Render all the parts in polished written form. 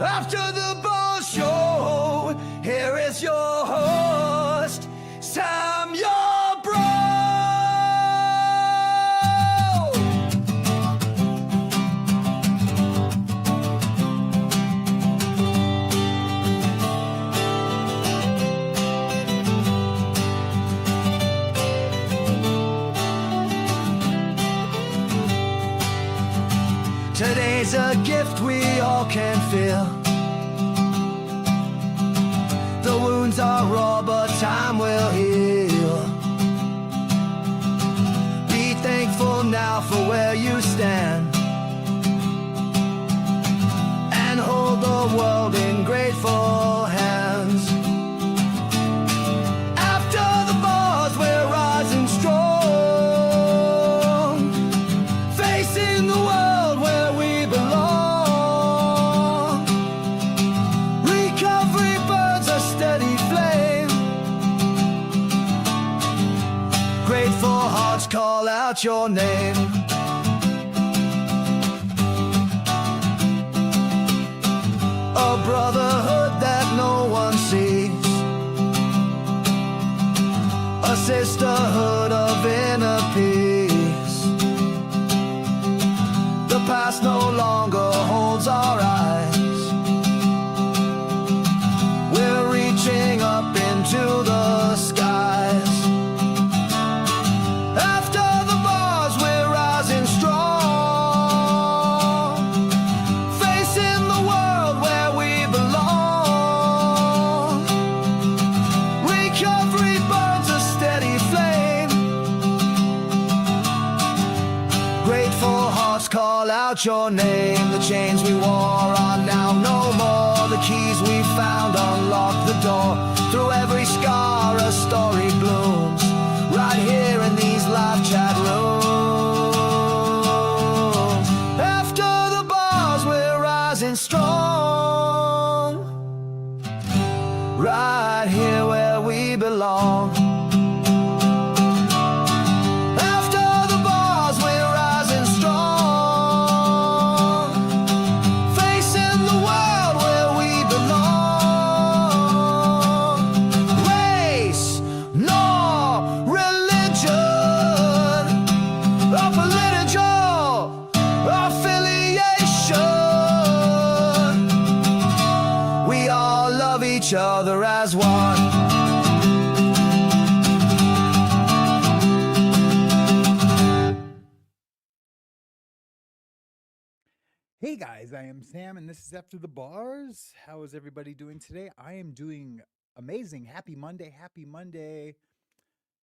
After the ball show, here is your host, Sam your bro. Today's a gift we all can feel. The wounds are raw, but time will heal. Be thankful now for where you stand, and hold the world in grateful hands. After the bars, we're rising strong, facing the world where we belong. Recovery burns a steady flame. Grateful hearts call out your name. A brotherhood that no one sees, a sisterhood of inner peace. The past no longer holds our eyes. We're reaching up into the skies. After the bars, we're rising strong, facing the world where we belong. Recovery burns a steady flame. Grateful hearts call out your name. The chains we wore are now no more. The keys we found unlock the door. Through every scar a story blooms, right here in these live chat rooms. After the bars, we're rising strong, right here where we belong. After the bars, we're rising strong, facing the world where we belong. Race, nor religion, or political affiliation. We all love each other as one. Hey guys, I am Sam and this is After the Bars. How is everybody doing today? I am doing amazing. Happy Monday, happy Monday.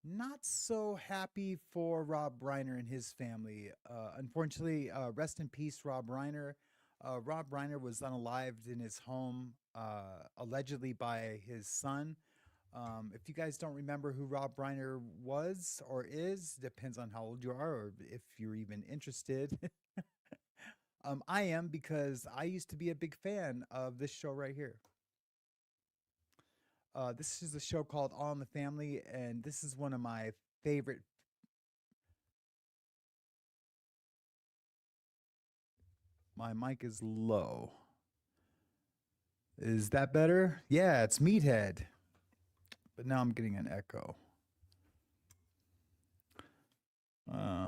Not so happy for Rob Reiner and his family. Unfortunately, rest in peace, Rob Reiner. Rob Reiner was unalived in his home, allegedly by his son. If you guys don't remember who Rob Reiner was or is, depends on how old you are or if you're even interested. I am, because I used to be a big fan of this show right here. This is a show called All in the Family, and this is one of my favorite. My mic is low. Is that better? Yeah, it's Meathead. But now I'm getting an echo.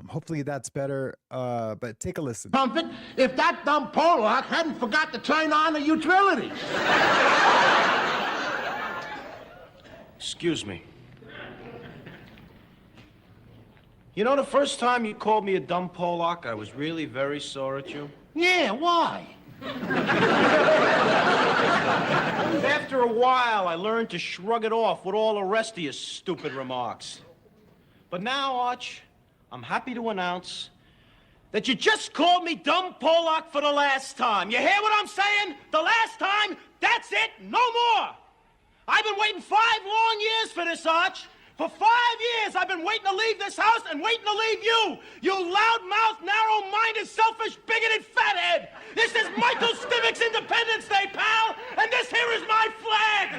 Hopefully that's better, but take a listen. Comfort if that dumb Pollock hadn't forgot to turn on the utilities. Excuse me. You know, the first time you called me a dumb Pollock, I was really very sore at you. Yeah, why? After a while, I learned to shrug it off with all the rest of your stupid remarks. But now, Arch, I'm happy to announce that you just called me dumb Pollock for the last time. You hear what I'm saying? The last time, that's it, no more. I've been waiting 5 long years for this, Arch. For 5 years, I've been waiting to leave this house and waiting to leave you. You loud-mouthed, narrow-minded, selfish, bigoted fathead. This is Michael Stivick's Independence Day, pal, and this here is my flag.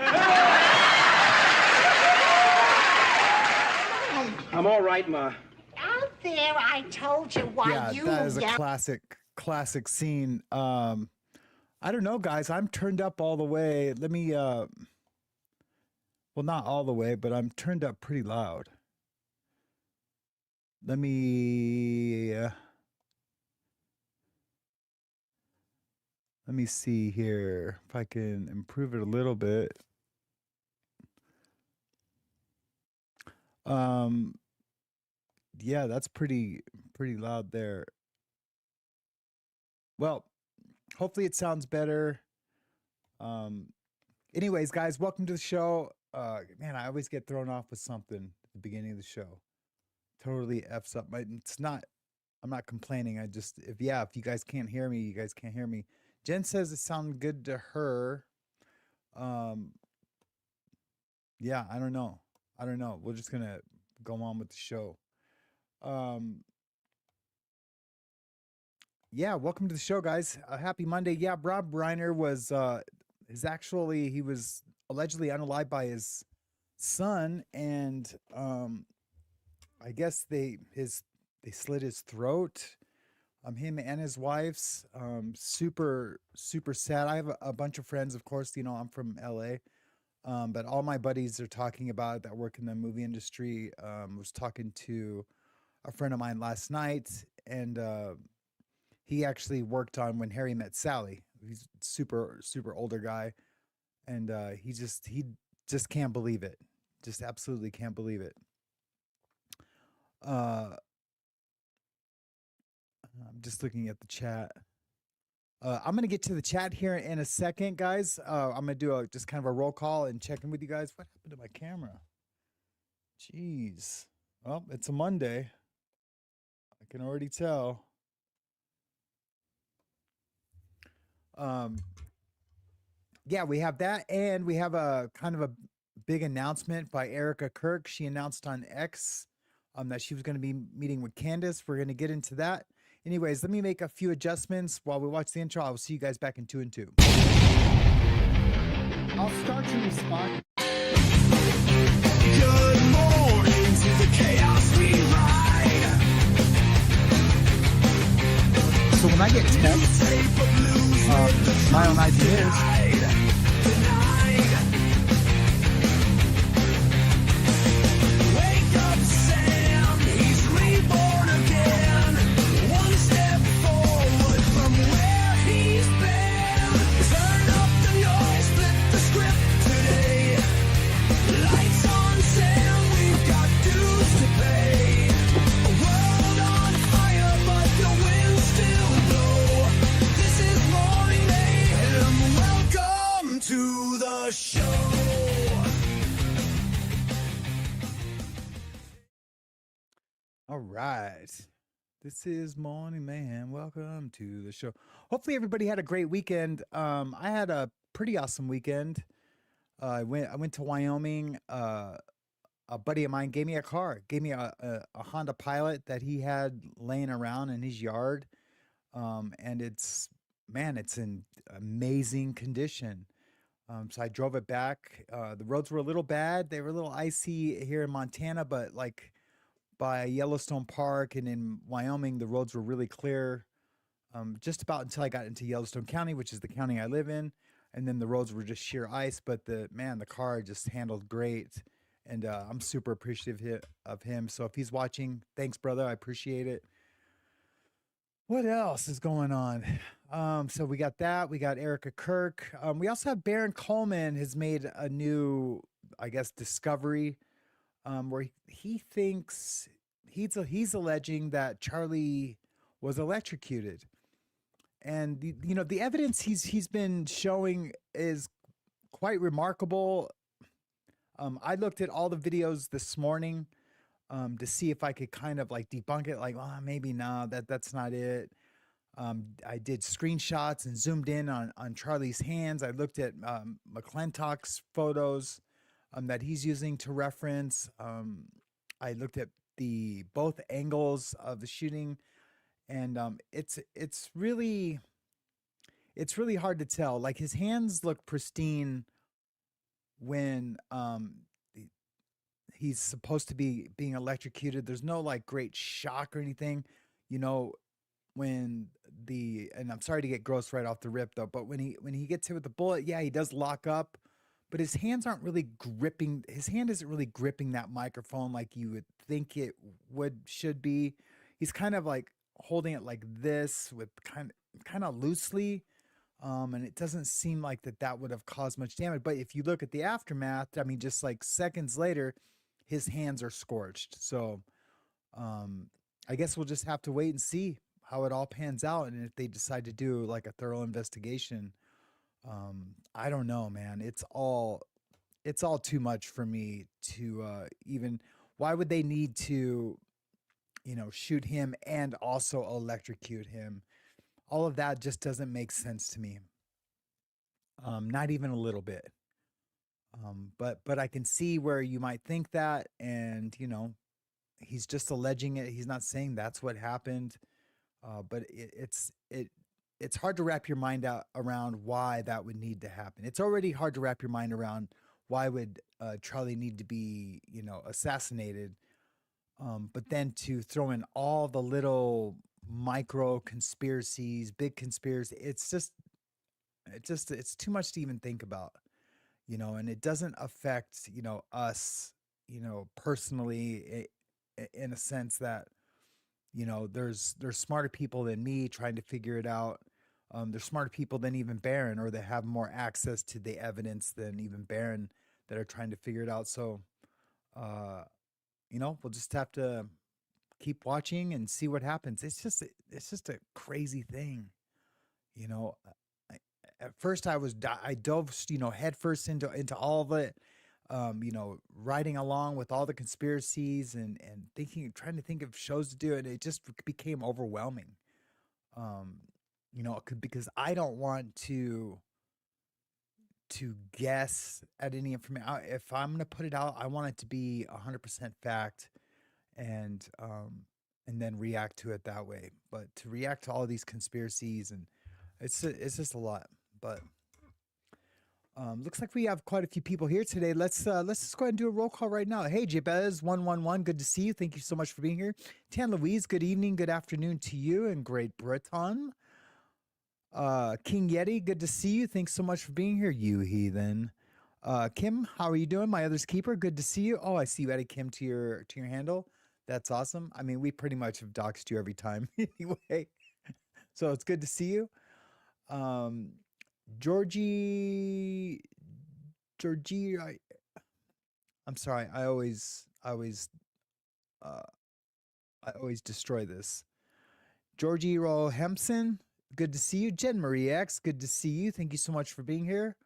I'm all right, Ma. Out there, I told you why Yeah, you that is a yell- classic scene. I don't know, guys. I'm turned up all the way. Let me well, not all the way, but I'm turned up pretty loud. Let me see here if I can improve it a little bit. Yeah, that's pretty loud there. Well, hopefully it sounds better. Anyways, guys, welcome to the show. Man, I always get thrown off with something at the beginning of the show. Totally F's up. I'm not complaining. If you guys can't hear me, you guys can't hear me. Jen says it sounded good to her. Yeah, I don't know. We're just gonna go on with the show. Yeah, welcome to the show, guys. Happy Monday. Yeah, Rob Reiner was he was allegedly unalived by his son, and I guess they slit his throat. Him and his wife's super sad. I have a bunch of friends, of course. I'm from LA, but all my buddies are talking about it that work in the movie industry. Was talking to a friend of mine last night, and he actually worked on When Harry Met Sally. He's super older guy, and he just can't believe it. Just absolutely can't believe it. I'm just looking at the chat. I'm gonna get to the chat here in a second, guys. I'm gonna do just kind of a roll call and check in with you guys. What happened to my camera? Jeez. Well, it's a Monday. I can already tell. Yeah, we have that, and we have a kind of a big announcement by Erika Kirk. She announced on X that she was going to be meeting with Candace. We're going to get into that. Anyways, let me make a few adjustments while we watch the intro. I will see you guys back in 2 and 2. I'll start to respond. Good morning to the chaos we ride. So when I get texts, my own ideas. Wake up, Sam. He's reborn again. One step forward from where he's been. Turn up the noise, flip the script today. Lights on, Sam. We've got dues to pay. A world on fire, but the winds still blow. This is Morning Mayhem. Welcome to the show. All right. This is Morning Mayhem. Welcome to the show. Hopefully everybody had a great weekend. I had a pretty awesome weekend. I went to Wyoming. A buddy of mine gave me a car, gave me a Honda Pilot that he had laying around in his yard. And it's in amazing condition. So I drove it back. The roads were a little bad. They were a little icy here in Montana, but like by Yellowstone Park and in Wyoming, the roads were really clear. Just about until I got into Yellowstone County, which is the county I live in. And then the roads were just sheer ice, but the car just handled great. And I'm super appreciative of him. So if he's watching, thanks, brother. I appreciate it. What else is going on? So we got that. We got Erika Kirk. We also have Baron Coleman has made a new, I guess, discovery where he thinks he's alleging that Charlie was electrocuted. And the evidence he's been showing is quite remarkable. I looked at all the videos this morning to see if I could kind of like debunk it, like, well, maybe no, that's not it. I did screenshots and zoomed in on Charlie's hands. I looked at McClintock's photos that he's using to reference. I looked at both angles of the shooting, and it's really hard to tell. Like his hands look pristine when he's supposed to be being electrocuted. There's no like great shock or anything. When and I'm sorry to get gross right off the rip though, but when he gets hit with the bullet, yeah, he does lock up, but his hands aren't really gripping. His hand isn't really gripping that microphone like you would think it should be. He's kind of like holding it like this with kind of loosely. And it doesn't seem like that would have caused much damage. But if you look at the aftermath, I mean, just like seconds later, his hands are scorched. So I guess we'll just have to wait and see how it all pans out. And if they decide to do like a thorough investigation, I don't know, man. It's all too much for me to even, why would they need to, shoot him and also electrocute him? All of that just doesn't make sense to me. Not even a little bit. But I can see where you might think that, and he's just alleging it. He's not saying that's what happened. But it's hard to wrap your mind out around why that would need to happen. It's already hard to wrap your mind around why would Charlie need to be, assassinated. But then to throw in all the little micro conspiracies, big conspiracy, it's too much to even think about, and it doesn't affect, us, personally, in a sense that, there's smarter people than me trying to figure it out. There's smarter people than even Barron, or they have more access to the evidence than even Barron, that are trying to figure it out. So, we'll just have to keep watching and see what happens. It's just a crazy thing. At first I dove, head first into all of it, riding along with all the conspiracies and trying to think of shows to do. And it just became overwhelming. Because I don't want to guess at any information. If I'm going to put it out, I want it to be 100% fact, and then react to it that way. But to react to all these conspiracies, and it's just a lot. But looks like we have quite a few people here today. Let's just go ahead and do a roll call right now. Hey, Jabez 111, good to see you. Thank you so much for being here. Tan Louise, good evening, good afternoon to you in Great Britain. King Yeti, good to see you. Thanks so much for being here, you heathen. Kim, how are you doing? My other's keeper, good to see you. Oh, I see you added Kim to your handle. That's awesome. I mean, we pretty much have doxed you every time anyway. So it's good to see you. Georgie, I'm sorry. I always destroy this. Georgie Rohemsen, good to see you. Jen Marie X, good to see you. Thank you so much for being here.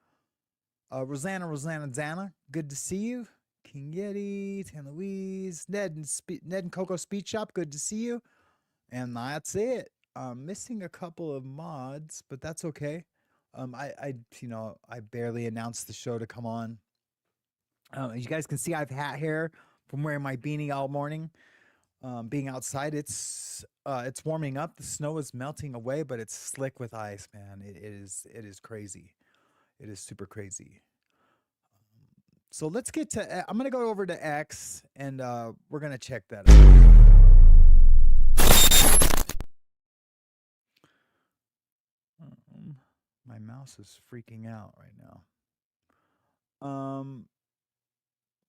Rosanna Zana, good to see you. King Yeti, Tan Louise, Ned and Coco Speed Shop, good to see you. And that's it. I'm missing a couple of mods, but that's okay. I barely announced the show to come on. As you guys can see, I have hat hair from wearing my beanie all morning. Being outside, it's warming up. The snow is melting away, but it's slick with ice, man. It is crazy. It is super crazy. So let's get to, I'm going to go over to X, and we're going to check that out. My mouse is freaking out right now.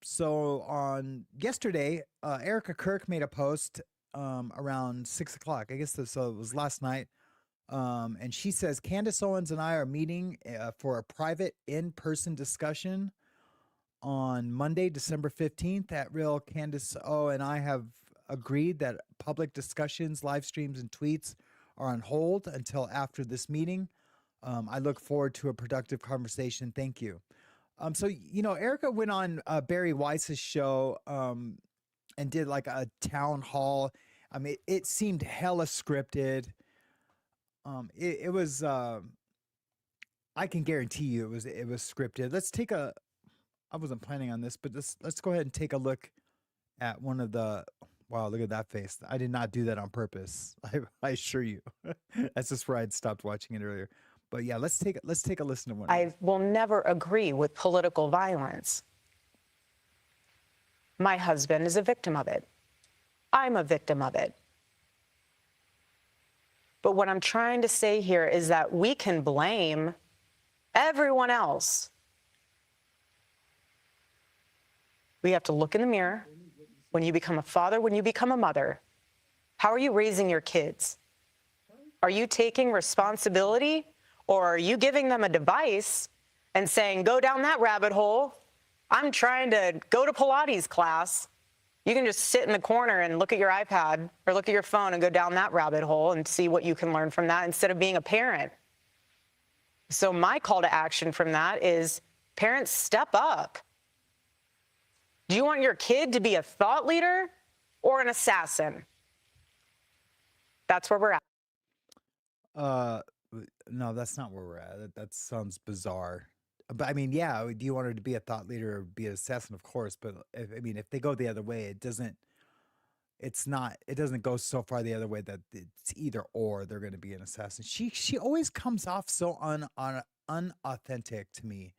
So on yesterday, Erika Kirk made a post around 6 o'clock. I guess so it was last night. And she says, Candace Owens and I are meeting for a private in-person discussion on Monday, December 15th at Real Candace O. And I have agreed that public discussions, live streams, and tweets are on hold until after this meeting. I look forward to a productive conversation. Thank you. So, Erika went on Barry Weiss's show and did like a town hall. I mean, it seemed hella scripted. It was, I can guarantee you it was scripted. I wasn't planning on this, but let's go ahead and take a look at one of the, wow, look at that face. I did not do that on purpose. I assure you. That's just where I'd stopped watching it earlier. But yeah, let's take a listen to one. I will never agree with political violence. My husband is a victim of it. I'm a victim of it. But what I'm trying to say here is that we can blame everyone else. We have to look in the mirror. When you become a father, when you become a mother, how are you raising your kids? Are you taking responsibility, or are you giving them a device and saying, go down that rabbit hole? I'm trying to go to Pilates class. You can just sit in the corner and look at your iPad or look at your phone and go down that rabbit hole and see what you can learn from that instead of being a parent. So my call to action from that is, parents, step up. Do you want your kid to be a thought leader or an assassin? That's where we're at. No, that's not where we're at. That sounds bizarre. But I mean, yeah, do you want her to be a thought leader or be an assassin? Of course. But if they go the other way, it doesn't go so far the other way that it's either or they're going to be an assassin. She always comes off so unauthentic to me.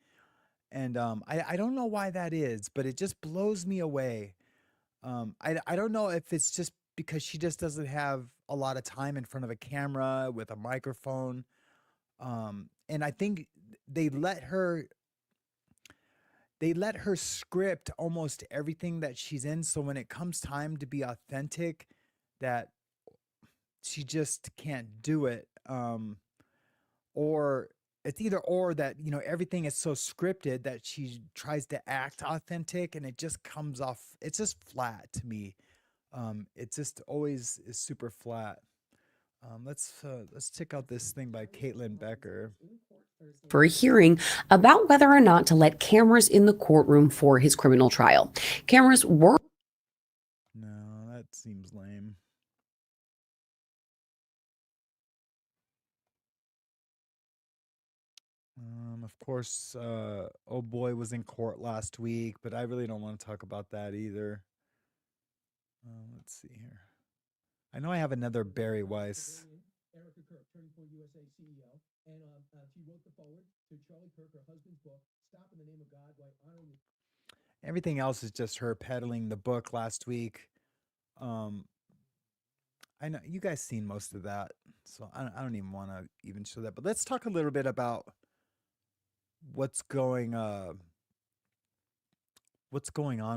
And I don't know why that is, but it just blows me away. I don't know if it's just because she just doesn't have a lot of time in front of a camera with a microphone. And I think they let her script almost everything that she's in. So when it comes time to be authentic, that she just can't do it. Or it's either or that, everything is so scripted that she tries to act authentic and it just comes off, it's just flat to me. It just always is super flat. Let's check out this thing by Caitlin Becker. For a hearing about whether or not to let cameras in the courtroom for his criminal trial. Cameras were... No, that seems lame. Of course, oh boy was in court last week, but I really don't want to talk about that either. Let's see here. I know I have another Barry Weiss. Erika Kirk, Turning Point USA CEO, and she wrote the foreword to Charlie Kirk, her husband's book, Stop in the Name of God, Why Honoring the... Everything else is just her peddling the book last week. I know you guys seen most of that, so I don't even want to even show that. But let's talk a little bit about what's going on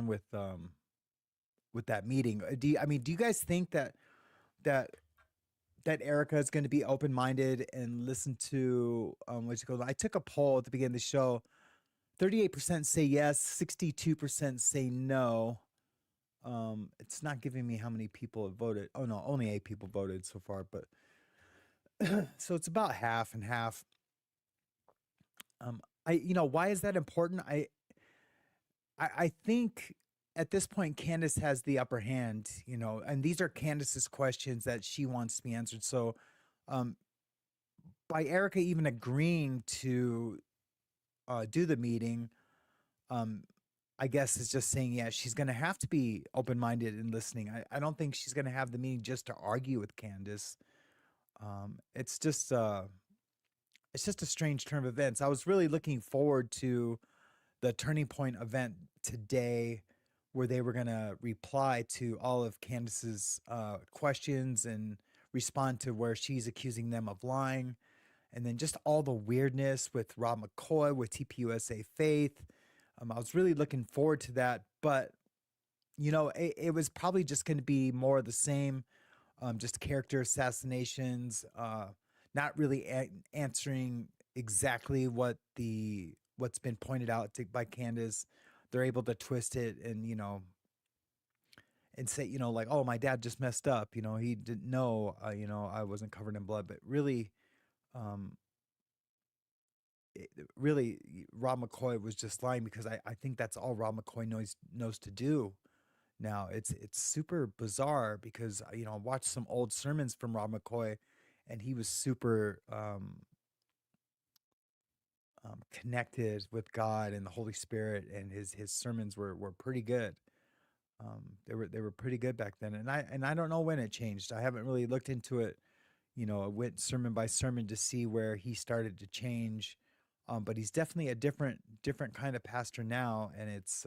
with that meeting. Do you guys think that Erika is going to be open-minded and listen to what she goes? I took a poll at the beginning of the show. 38% say yes, 62% say no. It's not giving me how many people have voted. Oh no, only 8 people voted so far, but so it's about half and half. Why is that important? I think at this point Candace has the upper hand, and these are Candace's questions that she wants to be answered. So by Erika even agreeing to do the meeting, I guess is just saying, yeah, she's going to have to be open-minded and listening. I don't think she's going to have the meeting just to argue with Candace. It's just a strange turn of events. I was really looking forward to the Turning Point event today, where they were going to reply to all of Candace's questions and respond to where she's accusing them of lying. And then just all the weirdness with Rob McCoy, with TPUSA Faith. I was really looking forward to that, but it was probably just going to be more of the same, just character assassinations, not really answering exactly what's been pointed out by Candace. They're able to twist it and and say like, oh, my dad just messed up. He didn't know. I wasn't covered in blood, but really. Really, Rob McCoy was just lying, because I think that's all Rob McCoy knows to do now. It's super bizarre, because I watched some old sermons from Rob McCoy, and he was super connected with God and the Holy Spirit, and his sermons were pretty good. They were pretty good back then, and I don't know when it changed. I haven't really looked into it. I went sermon by sermon to see where he started to change. But he's definitely a different kind of pastor now, and it's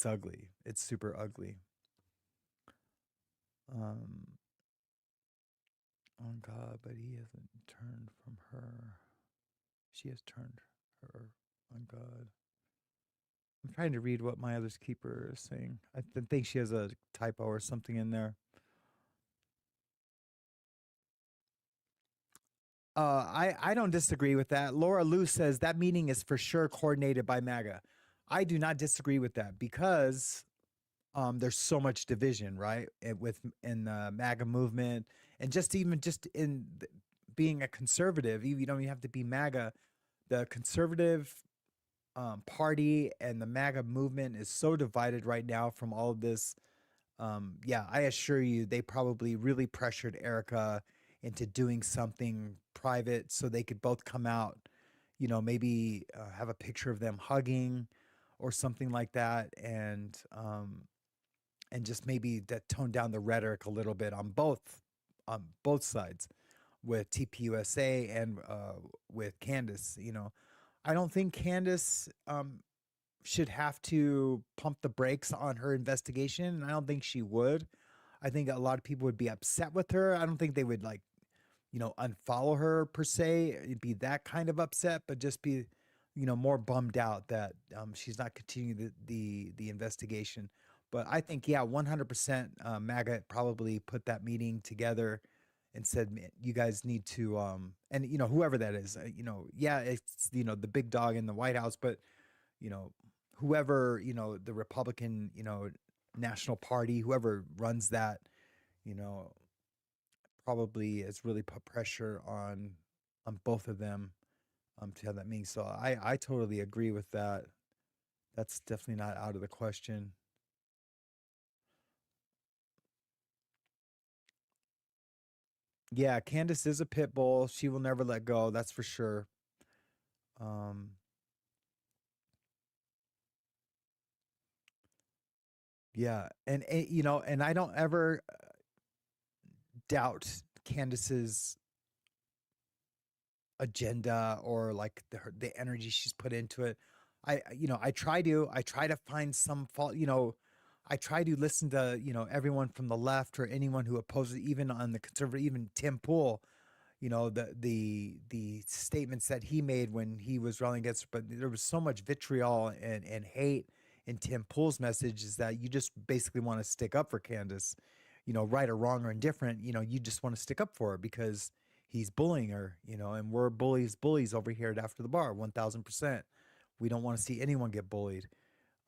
ugly. It's super ugly. on God, but he hasn't turned from her. She has turned her on God. I'm trying to read what my other's keeper is saying. I think she has a typo or something in there. I don't disagree with that. Laura Lou says that meeting is for sure coordinated by MAGA. I do not disagree with that because there's so much division, right? In the MAGA movement, and just in being a conservative, you don't even have to be MAGA. The conservative party and the MAGA movement is so divided right now from all of this. Yeah, I assure you, they probably really pressured Erika into doing something private so they could both come out, maybe have a picture of them hugging or something like that, and just maybe that tone down the rhetoric a little bit on both sides with TPUSA and with Candace. I don't think Candace should have to pump the brakes on her investigation, and I don't think she would. I think a lot of people would be upset with her. I don't think they would unfollow her per se. It'd be that kind of upset, but just be, more bummed out that she's not continuing the investigation. But I think, yeah, 100% MAGA probably put that meeting together and said, you guys need to, and, whoever that is, yeah, it's, the big dog in the White House, but, whoever, the Republican, National Party, whoever runs that, probably has really put pressure on both of them to have that meeting. So I totally agree with that. That's definitely not out of the question. Yeah, Candace is a pit bull. She will never let go. That's for sure. Um, yeah, and I don't ever doubt Candace's agenda or like the energy she's put into it. I try to find some fault. I try to listen to everyone from the left or anyone who opposes, even on the conservative, even Tim Pool. The statements that he made when he was rallying against, but there was so much vitriol and hate in Tim Pool's message is that you just basically want to stick up for Candace, right or wrong or indifferent, you just want to stick up for her because he's bullying her, and we're bullies over here at After the Bar, 1000%. We don't want to see anyone get bullied.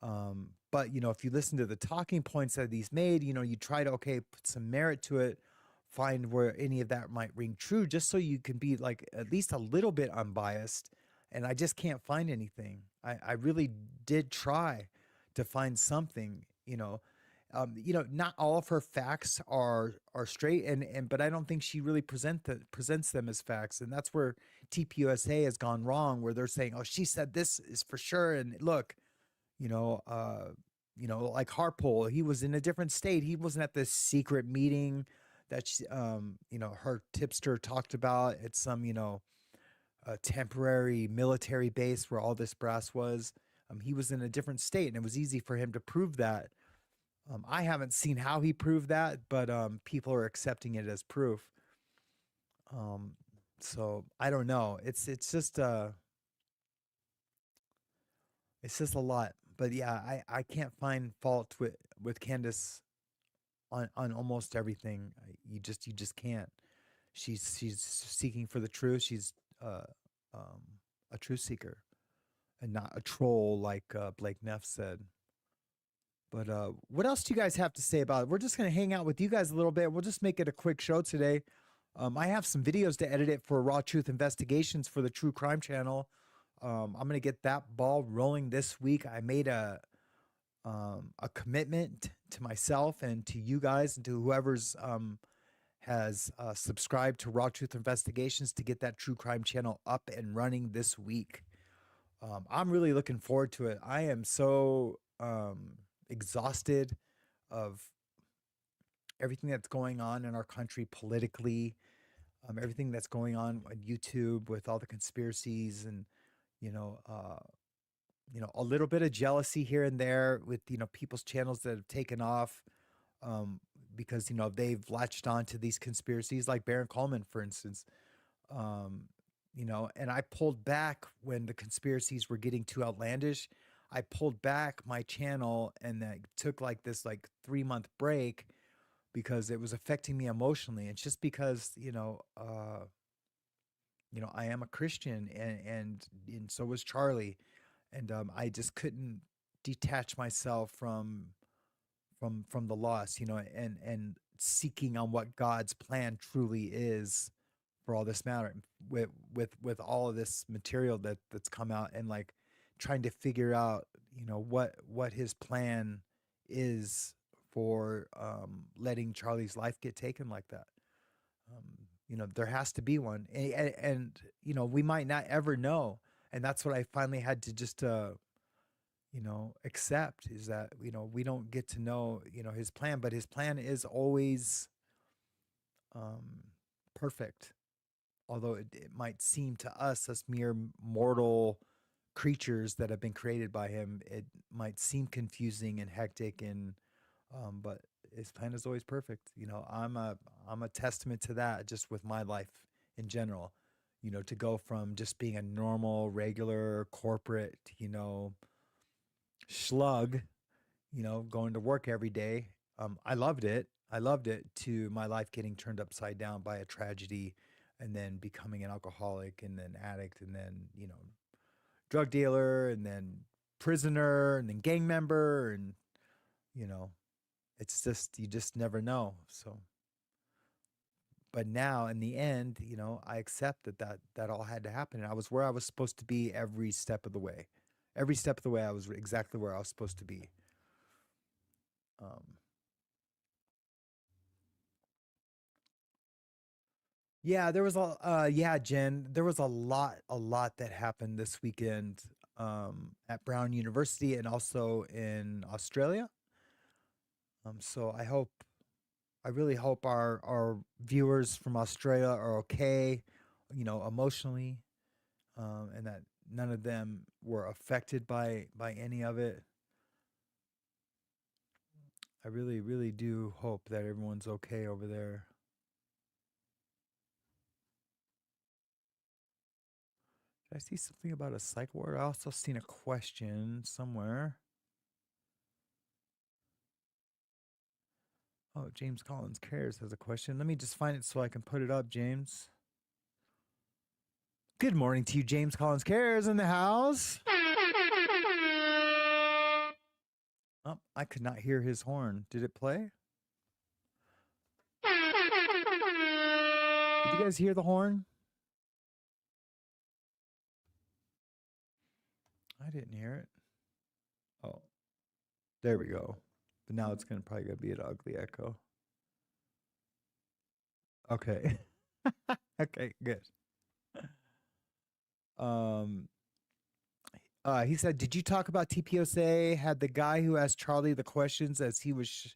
But if you listen to the talking points that he's made, you try to, okay, put some merit to it, find where any of that might ring true, just so you can be like at least a little bit unbiased. And I just can't find anything. I really did try to find something, not all of her facts are straight, but I don't think she really presents them as facts, and that's where TPUSA has gone wrong, where they're saying, "Oh, she said this is for sure," and look, like Harpole, he was in a different state. He wasn't at this secret meeting that her tipster talked about at some a temporary military base where all this brass was. He was in a different state, and it was easy for him to prove that. I haven't seen how he proved that, but people are accepting it as proof. So I don't know. It's just a lot. But yeah, I can't find fault with Candace on almost everything. You just can't. She's seeking for the truth. She's a truth seeker and not a troll like Blake Neff said. But what else do you guys have to say about it? We're just going to hang out with you guys a little bit. We'll just make it a quick show today. I have some videos to edit it for Raw Truth Investigations for the True Crime Channel. I'm going to get that ball rolling this week. I made a commitment to myself and to you guys and to whoever's has subscribed to Raw Truth Investigations to get that True Crime Channel up and running this week. I'm really looking forward to it. I am so exhausted of everything that's going on in our country politically, everything that's going on YouTube with all the conspiracies and, a little bit of jealousy here and there with, people's channels that have taken off. because, they've latched on to these conspiracies like Baron Coleman, for instance. And I pulled back when the conspiracies were getting too outlandish. I pulled back my channel and that took like this 3-month break because it was affecting me emotionally. It's just because, I am a Christian and so was Charlie. And I just couldn't detach myself from the loss, and seeking on what God's plan truly is for all this matter with all of this material that's come out, and like trying to figure out, what his plan is for letting Charlie's life get taken like that. There has to be one, and we might not ever know, and that's what I finally had to just accept, is that we don't get to know his plan, but his plan is always perfect. Although it might seem to us as mere mortal creatures that have been created by him, it might seem confusing and hectic, and but his plan is always perfect. I'm a testament to that, just with my life in general. To go from just being a normal, regular, corporate, slug, going to work every day. I loved it. To my life getting turned upside down by a tragedy, and then becoming an alcoholic, and then addict, and then, drug dealer, and then prisoner, and then gang member. And, it's just, you just never know. So, but now in the end, I accept that all had to happen. And I was where I was supposed to be every step of the way. Every step of the way, I was exactly where I was supposed to be. Yeah, there was Jen, there was a lot that happened this weekend at Brown University and also in Australia. So I really hope our viewers from Australia are okay, emotionally, and that none of them were affected by any of it. I really, really do hope that everyone's okay over there. Did I see something about a psych ward? I also seen a question somewhere. Oh, James Collins Cares has a question. Let me just find it so I can put it up, James. Good morning to you, James Collins Cares in the house. Oh, I could not hear his horn. Did it play? Did you guys hear the horn? I didn't hear it. Oh, there we go. But now it's probably gonna be an ugly echo. Okay. Okay, good. He said, "Did you talk about TPUSA? Had the guy who asked Charlie the questions as he was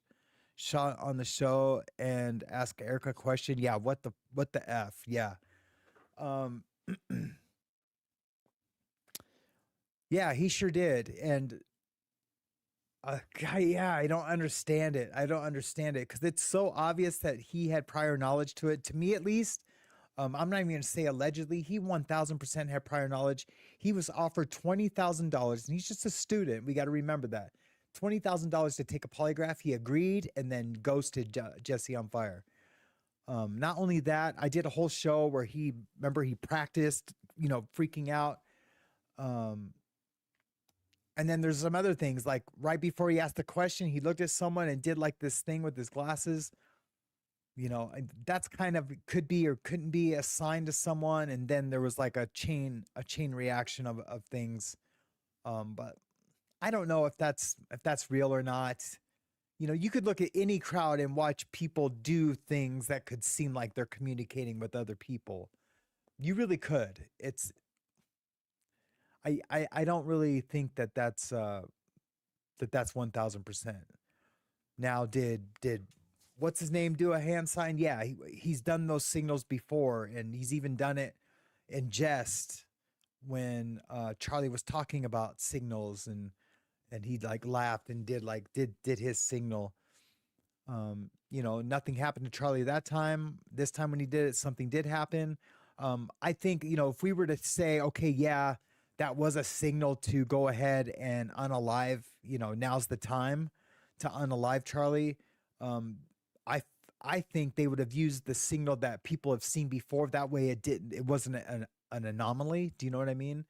shot on the show and ask Erika a question? Yeah, what the f? Yeah, yeah, he sure did. And yeah, I don't understand it. Because it's so obvious that he had prior knowledge to it. To me, at least." I'm not even going to say allegedly. He 1000% had prior knowledge. He was offered $20,000, and he's just a student. We got to remember that. $20,000 to take a polygraph. He agreed and then ghosted Jesse on Fire. Not only that, I did a whole show where he practiced, freaking out. And then there's some other things, like right before he asked the question, he looked at someone and did like this thing with his glasses. That's kind of could be or couldn't be assigned to someone. And then there was like a chain reaction of things. But I don't know if that's real or not. You could look at any crowd and watch people do things that could seem like they're communicating with other people. You really could. I don't really think that's 1000%. Now, did what's his name do a hand sign? Yeah, he's done those signals before, and he's even done it in jest when Charlie was talking about signals, and he like laughed and did his signal. nothing happened to Charlie that time. This time when he did it, something did happen. I think, if we were to say, okay, yeah, that was a signal to go ahead and unalive, now's the time to unalive Charlie. I I think they would have used the signal that people have seen before. That way it wasn't an anomaly. Do you know what I mean?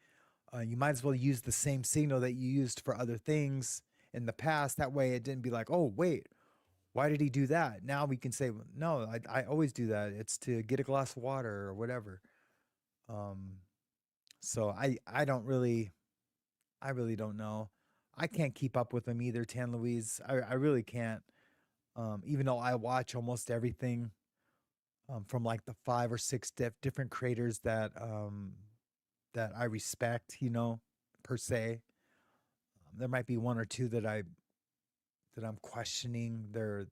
You might as well use the same signal that you used for other things in the past. That way it didn't be like, oh, wait, why did he do that? Now we can say, well, no, I always do that. It's to get a glass of water or whatever. So I really don't know. I can't keep up with them either, Tan Louise. I really can't. Even though I watch almost everything from like the 5 or 6 different creators that I respect, per se. There might be 1 or 2 that I'm questioning their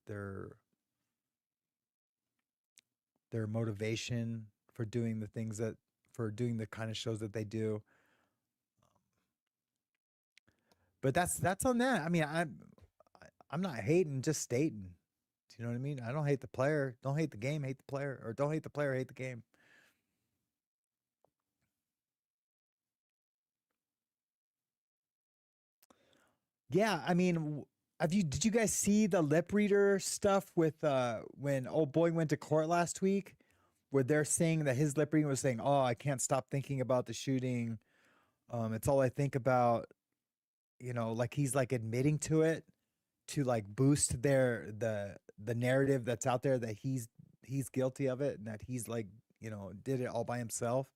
motivation for doing the kind of shows that they do. But that's on that. I mean, I'm not hating, just stating. Do you know what I mean? I don't hate the player. Don't hate the game, hate the player. Or don't hate the player, hate the game. Yeah, I mean, did you guys see the lip reader stuff with when old boy went to court last week, where they're saying that his lip reading was saying, "Oh, I can't stop thinking about the shooting. It's all I think about." Like he's like admitting to it to like boost the narrative that's out there that he's guilty of it and that he's like, did it all by himself.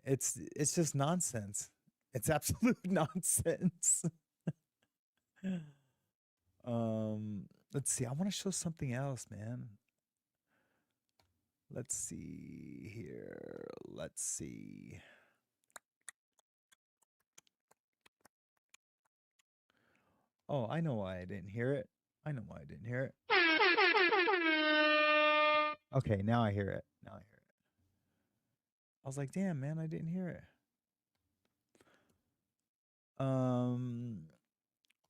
It's just nonsense. It's absolute nonsense. Let's see. I want to show something else, man. Let's see here. Let's see. Oh, I know why I didn't hear it. Okay, now I hear it. I was like, damn, man, I didn't hear it.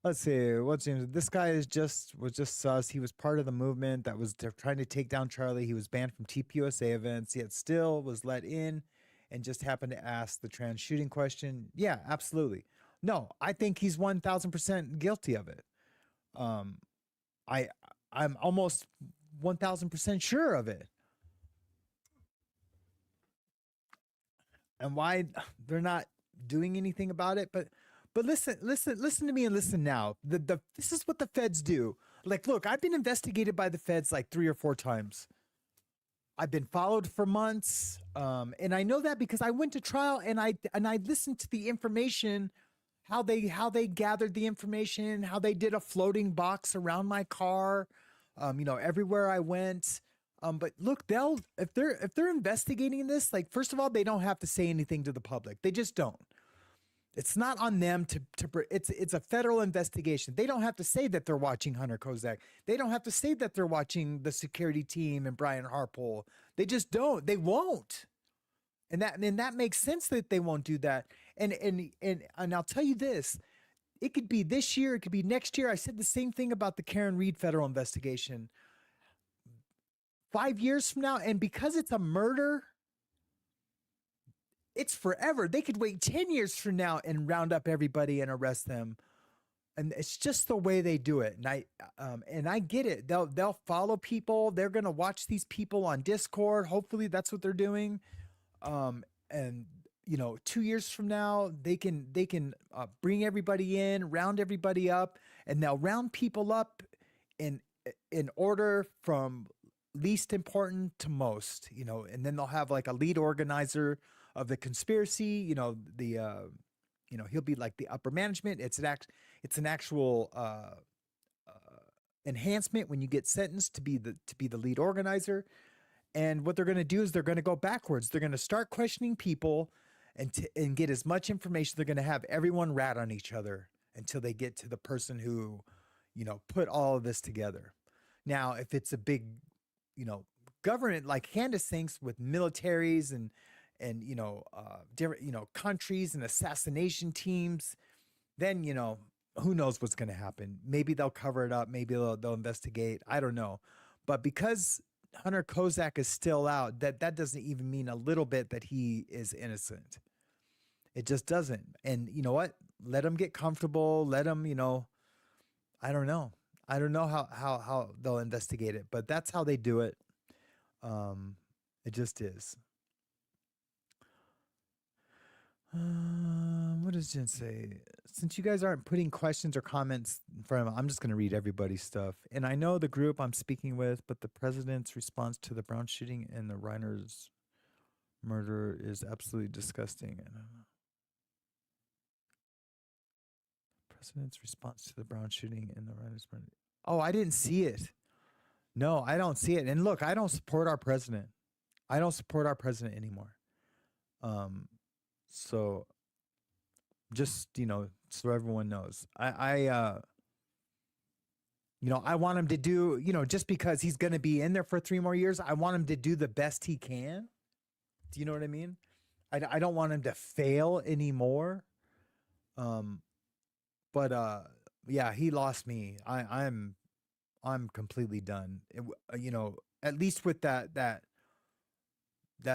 Let's see. What's James? This guy was just sus. He was part of the movement that was trying to take down Charlie. He was banned from TPUSA events, yet still was let in and just happened to ask the trans shooting question. Yeah, absolutely. No, I think he's 1000% guilty of it. I'm almost 1000% sure of it. And why they're not doing anything about it, but listen to me and listen now. This is what the feds do. Like, look, I've been investigated by the feds like 3 or 4 times. I've been followed for months, and I know that because I went to trial and I listened to the information, how they gathered the information, how they did a floating box around my car, everywhere I went. But look, if they're investigating this, like, first of all, they don't have to say anything to the public. They just don't. It's not on them it's a federal investigation. They don't have to say that they're watching Hunter Kozak. They don't have to say that they're watching the security team and Brian Harpole. They just don't. They won't. And that makes sense that they won't do that. And I'll tell you this, it could be this year, it could be next year. I said the same thing about the Karen Reed federal investigation. 5 years from now, and because it's a murder, it's forever. They could wait 10 years from now and round up everybody and arrest them. And it's just the way they do it. And I get it. They'll follow people. They're going to watch these people on Discord. Hopefully that's what they're doing. And 2 years from now, they can bring everybody in, round everybody up, and they'll round people up in order from least important to most, and then they'll have like a lead organizer of the conspiracy, he'll be like the upper management. It's an actual enhancement when you get sentenced to be the lead organizer. And what they're going to do is they're going to go backwards. They're going to start questioning people and get as much information. They're going to have everyone rat on each other until they get to the person who, put all of this together. Now, if it's a big, government like Candace thinks, with militaries and different, countries and assassination teams, then, who knows what's going to happen? Maybe they'll cover it up. Maybe they'll investigate. I don't know. But because Hunter Kozak is still out, that doesn't even mean a little bit that he is innocent. It just doesn't. And you know what? Let him get comfortable. Let him, I don't know. I don't know how they'll investigate it, but that's how they do it. It just is. What does Jen say? Since you guys aren't putting questions or comments in front of me, I'm just going to read everybody's stuff. And I know the group I'm speaking with, but the president's response to the Brown shooting and the Reiner's murder is absolutely disgusting. I don't know. President's response to the Brown shooting and the Reiner's murder. Oh, I didn't see it. No, I don't see it. And look, I don't support our president. I don't support our president anymore. So just, so everyone knows, I want him to do, just because he's going to be in there for 3 more years, I want him to do the best he can. Do you know what I mean? I don't want him to fail anymore. But yeah, he lost me. I'm completely done. At least with that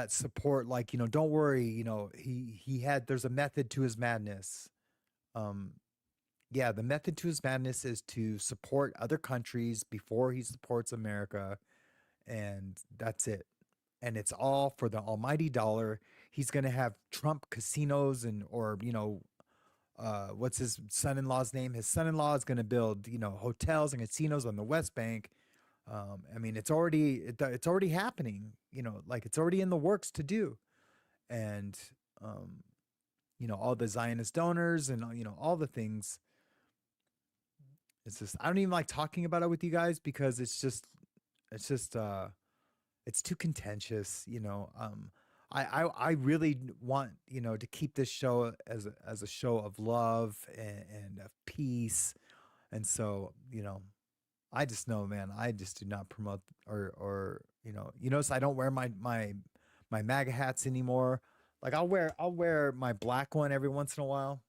support, like, don't worry, there's a method to his madness. Yeah, the method to his madness is to support other countries before he supports America. And that's it. And it's all for the almighty dollar. He's going to have Trump casinos what's his son-in-law's name? His son-in-law is going to build, hotels and casinos on the West Bank. I mean, it's already happening, like it's already in the works to do. And, all the Zionist donors and, all the things. It's just, I don't even like talking about it with you guys because it's too contentious, I really want, to keep this show as a show of love and of peace. And so, I just know, man, I just do not promote or so I don't wear my MAGA hats anymore. Like I'll wear my black one every once in a while.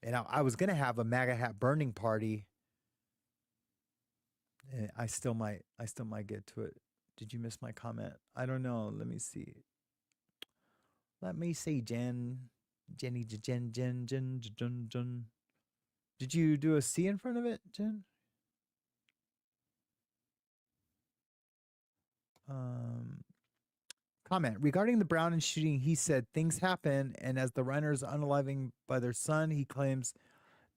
And I was going to have a MAGA hat burning party. And I still might get to it. Did you miss my comment? I don't know. Let me see. Jen. Did you do a C in front of it, Jen? Comment regarding the Brown shooting. He said things happen, and as the Reiners unaliving by their son, he claims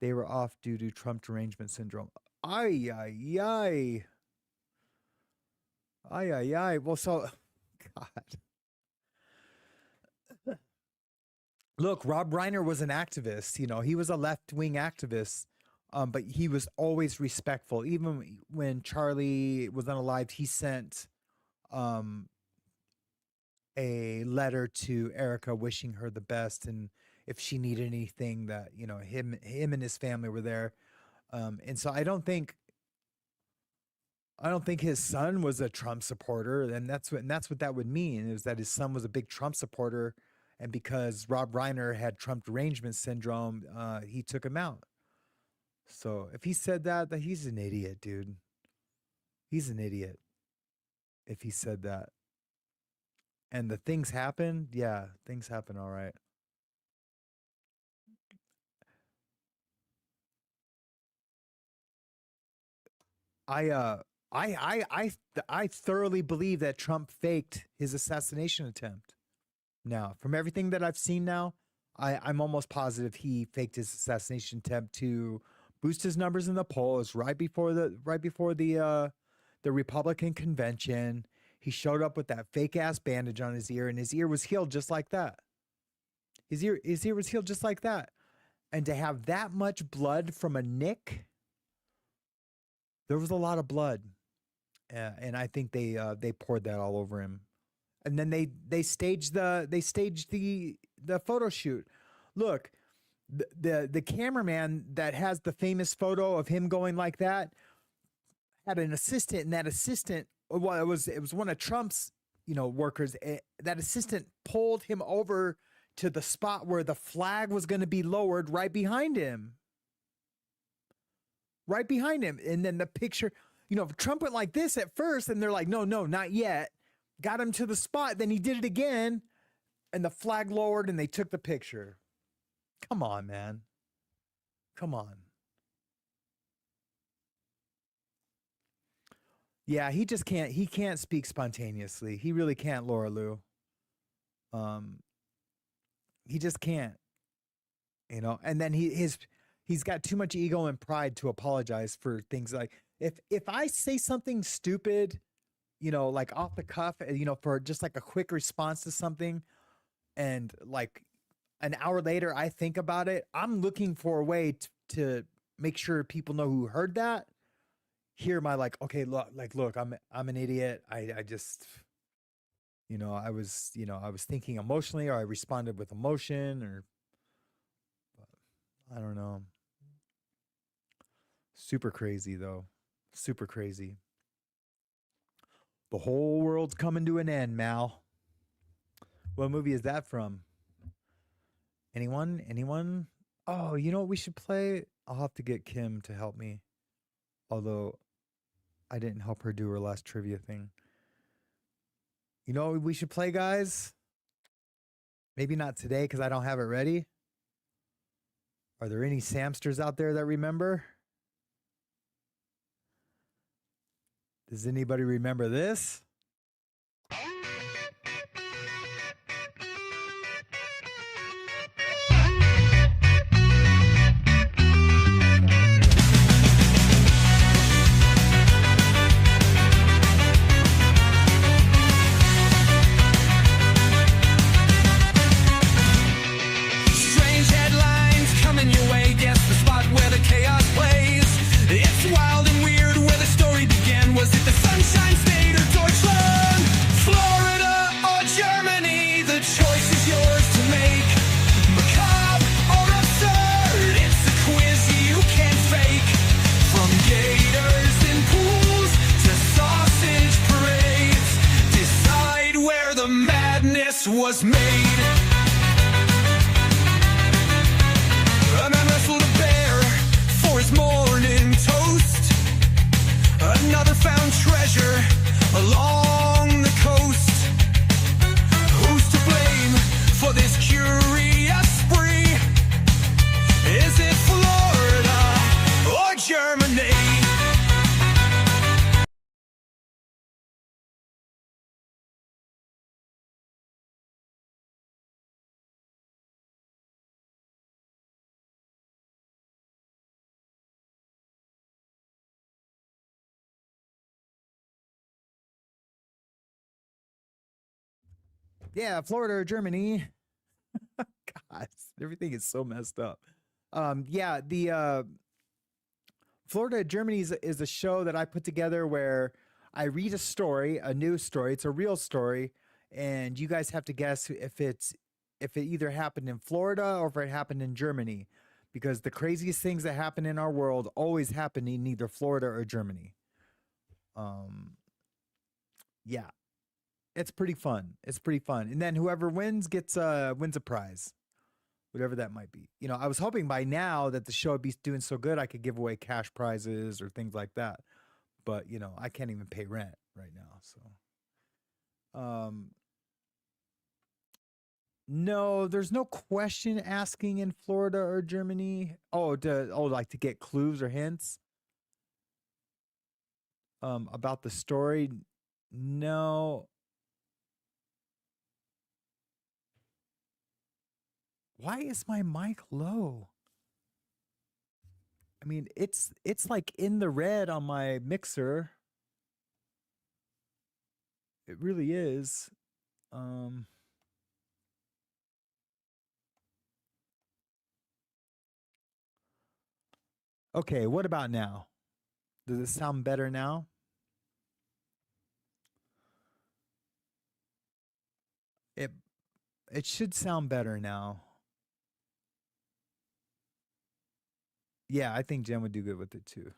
they were off due to Trump derangement syndrome. Ay, ay, ay. Ay, ay, ay. Well, so, God. Look, Rob Reiner was an activist. He was a left-wing activist, but he was always respectful. Even when Charlie was unalived, he sent a letter to Erika wishing her the best, and if she needed anything, that him and his family were there. And so I don't think his son was a Trump supporter, and that's what that would mean, is that his son was a big Trump supporter, and because Rob Reiner had Trump derangement syndrome, he took him out. So if he said that he's an idiot, dude. He's an idiot if he said that. And the things happen, yeah, things happen all right. I thoroughly believe that Trump faked his assassination attempt. Now, from everything that I've seen now, I'm almost positive he faked his assassination attempt to boost his numbers in the polls right before the Republican convention. He showed up with that fake ass bandage on his ear, and his ear was healed just like that. His ear was healed just like that. And to have that much blood from a nick, there was a lot of blood. And I think they poured that all over him. And then they staged the photo shoot. Look, the cameraman that has the famous photo of him going like that had an assistant, and that assistant, well, it was one of Trump's workers. That assistant pulled him over to the spot where the flag was going to be lowered right behind him. Right behind him. And then the picture, Trump went like this at first, and they're like, no, not yet. Got him to the spot. Then he did it again, and the flag lowered, and they took the picture. Come on, man. Come on. Yeah, he just can't. He can't speak spontaneously. He really can't, Laura Lou. He just can't. And then he's got too much ego and pride to apologize for things like if I say something stupid, like off the cuff, for just like a quick response to something, and like an hour later I think about it, I'm looking for a way to make sure people know who heard that. Hear my okay, look, I'm an idiot. I just, I was thinking emotionally, or I responded with emotion, or I don't know. Super crazy though. Super crazy. The whole world's coming to an end, Mal. What movie is that from? Anyone? Oh, you know what we should play? I'll have to get Kim to help me. Although I didn't help her do her last trivia thing. You know what we should play, guys? Maybe not today because I don't have it ready. Are there any Samsters out there that remember? Does anybody remember this? Strange headlines coming your way. Guess the spot where the chaos plays. It's wild and weird where the story began. Was it the Sunshine State or Deutschland? Florida or Germany? The choice is yours to make. Macabre or absurd? It's a quiz you can't fake. From gators and pools to sausage parades, decide where the madness was made. A man wrestled a bear for his morning toast. Another found treasure along the coast. Who's to blame for this curious spree? Is it Florida or Germany? Yeah, Florida or Germany. God, everything is so messed up. Yeah, the Florida or Germany is a show that I put together where I read a story, a news story. It's a real story, and you guys have to guess if it either happened in Florida or if it happened in Germany, because the craziest things that happen in our world always happen in either Florida or Germany. Yeah. It's pretty fun. It's pretty fun. And then whoever wins gets wins a prize, whatever that might be. I was hoping by now that the show would be doing so good I could give away cash prizes or things like that. But, I can't even pay rent right now. So no, there's no question asking in Florida or Germany. Like to get clues or hints about the story. No. Why is my mic low? I mean, it's like in the red on my mixer. It really is. Okay, what about now? Does it sound better now? It should sound better now. Yeah, I think Jen would do good with it too.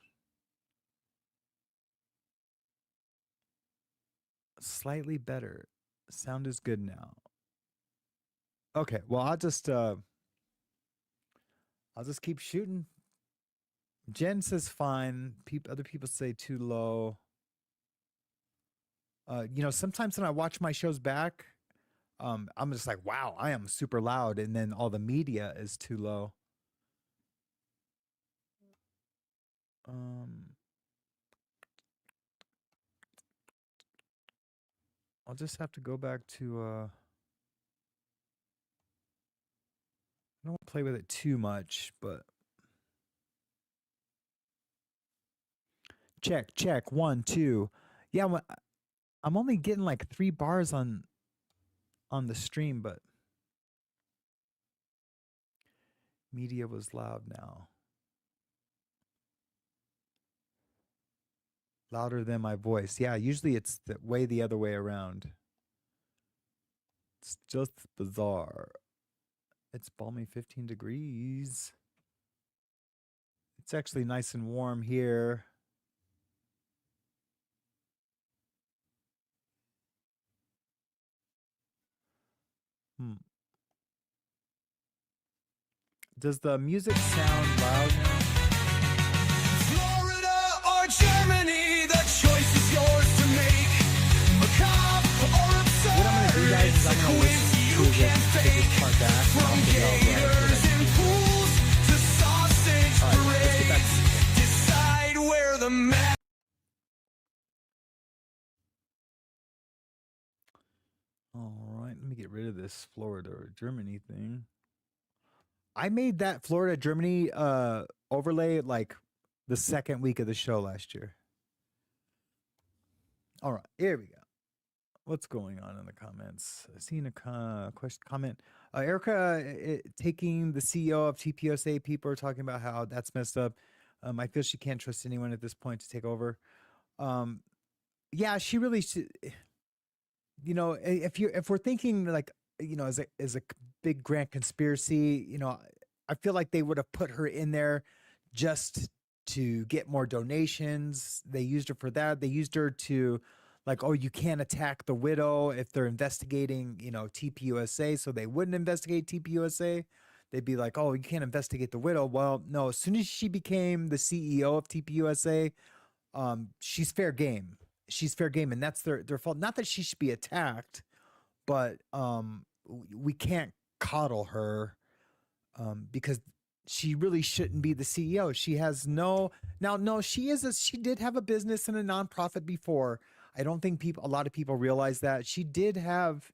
Slightly better. Sound is good now. Okay, well, I'll just keep shooting. Jen says fine. Other people say too low. Sometimes when I watch my shows back, I'm just like, wow, I am super loud, and then all the media is too low. I'll just have to go back to I don't want to play with it too much, but check 1 2. Yeah, I'm only getting like 3 bars on the stream, but media was loud now. Louder than my voice. Yeah, usually it's the other way around. It's just bizarre. It's balmy 15 degrees. It's actually nice and warm here. Does the music sound loud now? Florida or Germany, the choice is yours to make. A cop or absurd, What I'm going to do, guys, is I'm going to listen to this part back. from gators and pools to sausage parades. Decide where the map. All right, let me get rid of this Florida or Germany thing. I made that Florida Germany overlay like the second week of the show last year. All right, here we go. What's going on in the comments? I've seen a comment. Erika taking the CEO of TPUSA. People are talking about how that's messed up. I feel she can't trust anyone at this point to take over. Yeah, she really should. If we're thinking like, as a big grand conspiracy, I feel like they would have put her in there just to get more donations. They used her for that. They used her to, like, oh, you can't attack the widow if they're investigating, TPUSA, so they wouldn't investigate TPUSA. They'd be like, oh, you can't investigate the widow. Well, no, as soon as she became the CEO of TPUSA, she's fair game. She's fair game, and that's their fault. Not that she should be attacked, but we can't coddle her because she really shouldn't be the CEO. She has no she did have a business and a nonprofit before. I don't think a lot of people realize that she did have.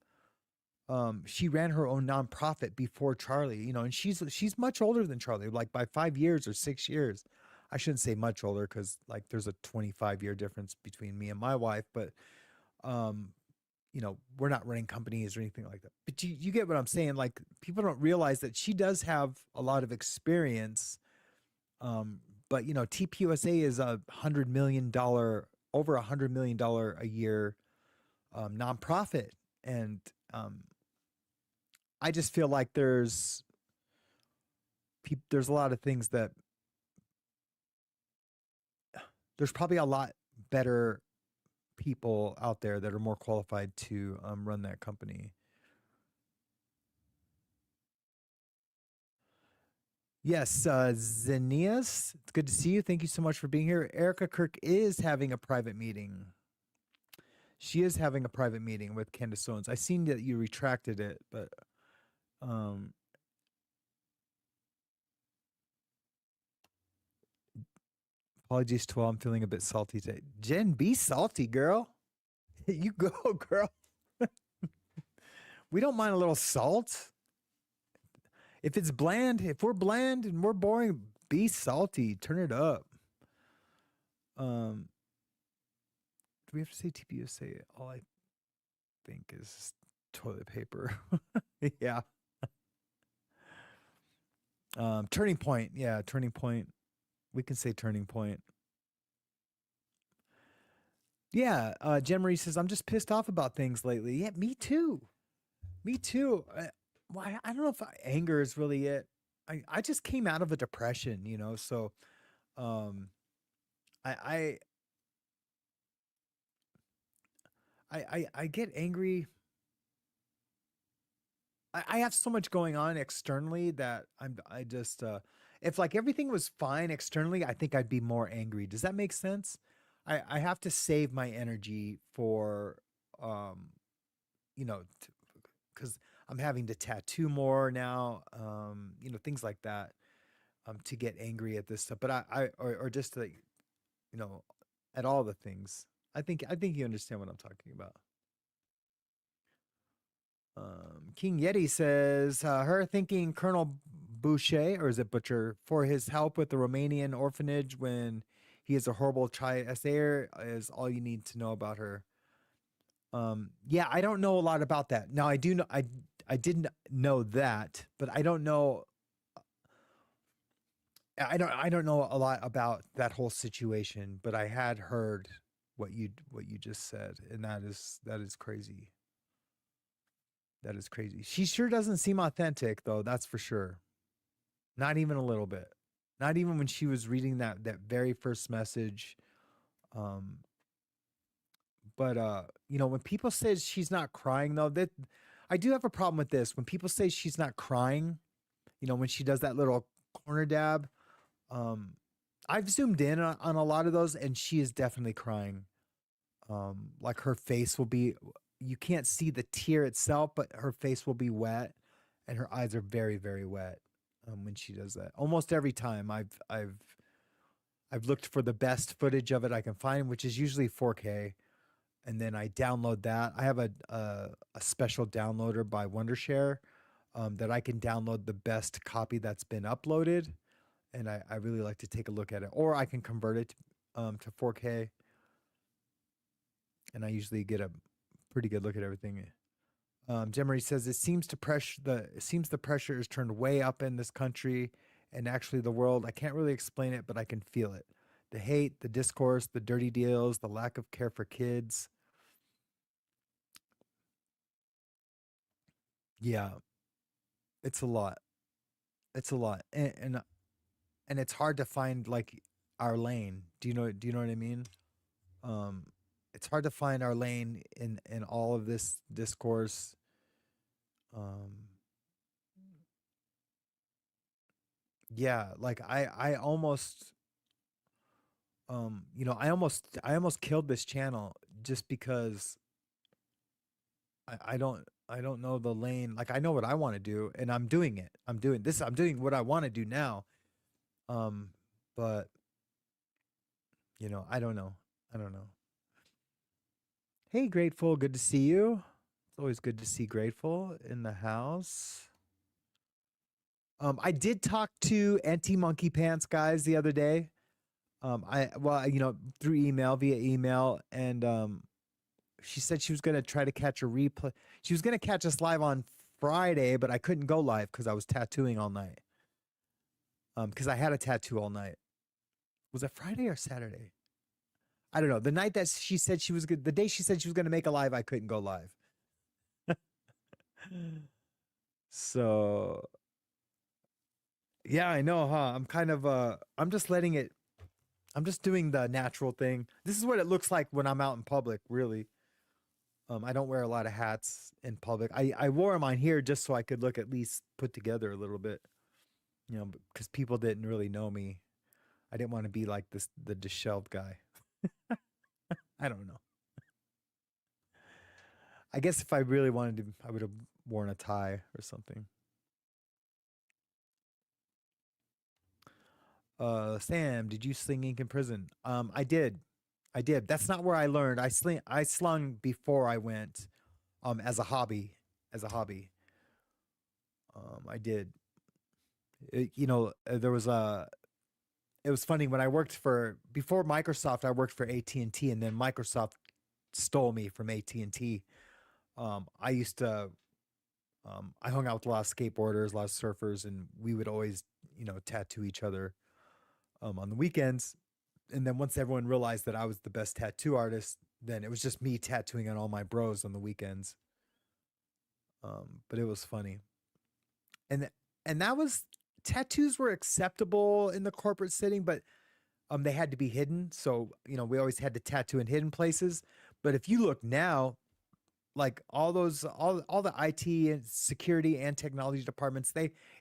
She ran her own nonprofit before Charlie, and she's much older than Charlie, like by 5 years or 6 years. I shouldn't say much older because like there's a 25-year difference between me and my wife, but we're not running companies or anything like that. But you get what I'm saying? Like people don't realize that she does have a lot of experience. But TPUSA is over $100 million a year nonprofit, and I just feel like there's a lot of things that there's probably a lot better people out there that are more qualified to run that company. Yes, Zenius, it's good to see you. Thank you so much for being here. Erika Kirk is having a private meeting. She is having a private meeting with Candace Owens. I seen that you retracted it, but apologies to all. I'm feeling a bit salty today. Jen, be salty, girl. You go, girl. We don't mind a little salt. If it's bland, if we're bland and we're boring, be salty. Turn it up. Do we have to say TPUSA? All I think is toilet paper. Yeah. Turning point. Yeah, turning point. We can say turning point. Yeah, Jen Marie says, I'm just pissed off about things lately. Yeah, me too. Me too. I don't know if anger is really it. I just came out of a depression, so I get angry. I have so much going on externally that I just if like everything was fine externally, I think I'd be more angry. Does that make sense? I have to save my energy for um you know because I'm having to tattoo more now, things like that, to get angry at this stuff. But or just like, you know, at all the things. I think you understand what I'm talking about. King Yeti says, her thanking Colonel Boucher, or is it Butcher, for his help with the Romanian orphanage when he is a horrible child essayer is all you need to know about her. Yeah, I don't know a lot about that. Now I do know I didn't know that, but I don't know I don't know a lot about that whole situation, but I had heard what you just said, and that is crazy. That is crazy. She sure doesn't seem authentic though, that's for sure. Not even a little bit. Not even when she was reading that very first message. Um but when people say she's not crying though, that I do have a problem with this. When people say she's not crying, when she does that little corner dab, um I've zoomed in on a lot of those and she is definitely crying. Like her face will be, you can't see the tear itself, but her face will be wet and her eyes are very, very wet when she does that. Almost every time I've looked for the best footage of it I can find, which is usually 4K, and then I download that. I have a special downloader by Wondershare that I can download the best copy that's been uploaded, and I really like to take a look at it, or I can convert it to 4K, and I usually get a pretty good look at everything. Jemery says it seems the pressure is turned way up in this country and actually the world. I can't really explain it, but I can feel it. The hate, the discourse, the dirty deals, the lack of care for kids. Yeah, it's a lot. It's a lot, and it's hard to find like our lane. Do you know what I mean? Um, it's hard to find our lane in all of this discourse. Um, yeah, like I almost I almost killed this channel just because I don't know the lane. Like I know what I want to do and I'm doing it. I'm doing what I want to do now. Um, but I don't know. I don't know. Hey, Grateful, good to see you. It's always good to see Grateful in the house. I did talk to Anti Monkey Pants guys the other day. Through via email, and she said she was gonna try to catch a replay. She was gonna catch us live on Friday, but I couldn't go live because I was tattooing all night. Because I had a tattoo all night. Was it Friday or Saturday? I don't know. The night that she said she was good, the day she said she was gonna make a live, I couldn't go live. So yeah, I know, huh? I'm kind of I'm just letting it. I'm just doing the natural thing. This is what it looks like when I'm out in public, really. I don't wear a lot of hats in public. I wore mine here just so I could look at least put together a little bit, because people didn't really know me. I didn't want to be like the disheveled guy. I don't know. I guess if I really wanted to, I would have worn a tie or something. Sam, did you sling ink in prison? I did. That's not where I learned. I slung before I went, as a hobby. I did. There was it was funny when I worked before Microsoft, I worked for AT&T, and then Microsoft stole me from AT&T. I used to, I hung out with a lot of skateboarders, a lot of surfers, and we would always, tattoo each other on the weekends. And then once everyone realized that I was the best tattoo artist, then it was just me tattooing on all my bros on the weekends. But it was funny. And that was, tattoos were acceptable in the corporate setting, but they had to be hidden. So, we always had to tattoo in hidden places. But if you look now, like all the IT and security and technology departments,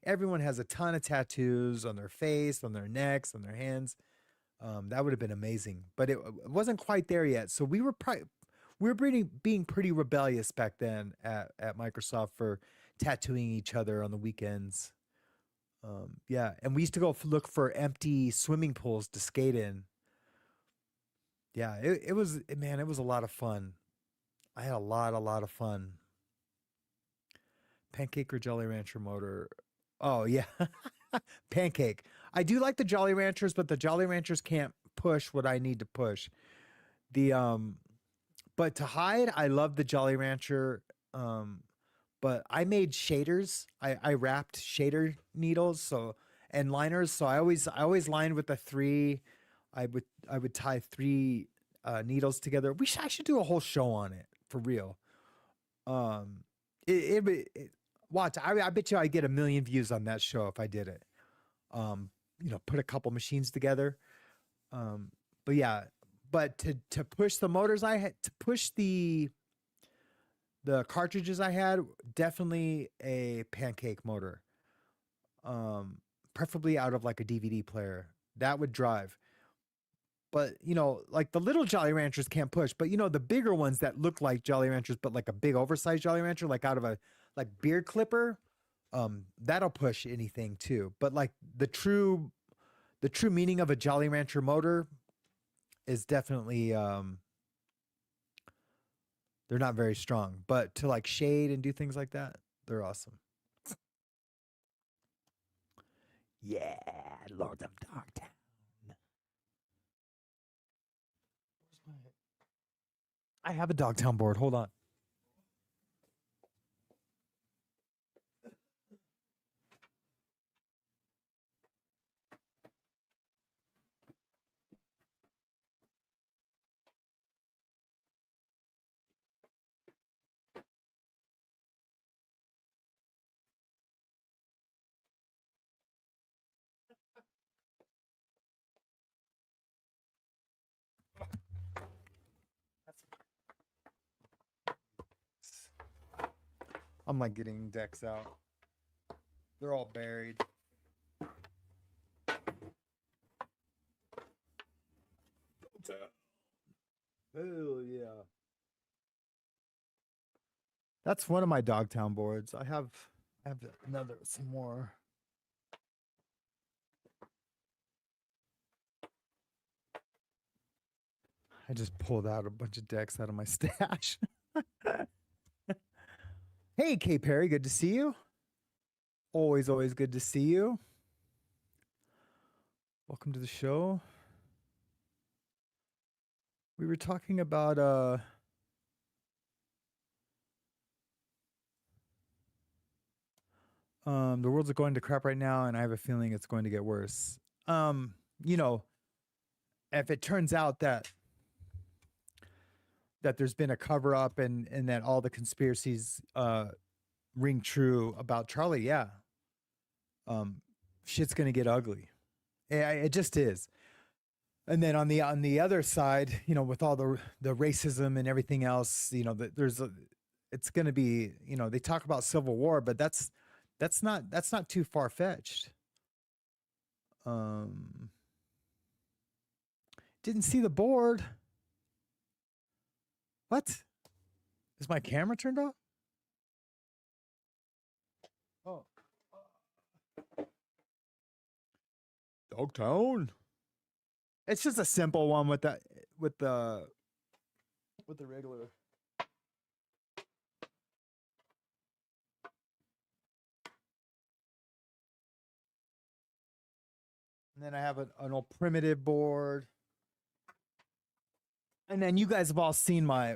everyone has a ton of tattoos on their face, on their necks, on their hands. That would have been amazing, but it wasn't quite there yet. So we were being pretty rebellious back then at Microsoft for tattooing each other on the weekends. Yeah, and we used to go look for empty swimming pools to skate in. Yeah, it was, man, it was a lot of fun. I had a lot of fun. Pancake or Jolly Rancher motor? Oh yeah, pancake. I do like the Jolly Ranchers, but the Jolly Ranchers can't push what I need to push. The but to hide, I love the Jolly Rancher. But I made shaders. I wrapped shader needles and liners. So I always lined with the three. I would tie three needles together. I should do a whole show on it for real. Watch. I bet you I get 1 million views on that show if I did it. Put a couple machines together. But yeah, but to push the motors, I had to push the cartridges I had, definitely a pancake motor. Preferably out of like a DVD player. That would drive. But, like the little Jolly Ranchers can't push, but the bigger ones that look like Jolly Ranchers, but like a big oversized Jolly Rancher, like out of a like beard clipper, that'll push anything too. But like the true meaning of a Jolly Rancher motor is definitely, they're not very strong, but to like shade and do things like that, they're awesome. Yeah, Lord of Dogtown. I have a Dogtown board. Hold on. I'm like getting decks out. They're all buried. Hell yeah. That's one of my Dogtown boards. I have some more. I just pulled out a bunch of decks out of my stash. Hey, K Perry, good to see you. Always good to see you. Welcome to the show. We were talking about the world's going to crap right now, and I have a feeling it's going to get worse. If it turns out that there's been a cover up and that all the conspiracies ring true about Charlie, yeah. Shit's gonna get ugly. It just is. And then on the other side, with all the racism and everything else, it's gonna be, they talk about civil war, but that's not too far fetched. Didn't see the board. What? Is my camera turned off? Oh. Dogtown. It's just a simple one with the regular. And then I have an old primitive board. And then you guys have all seen my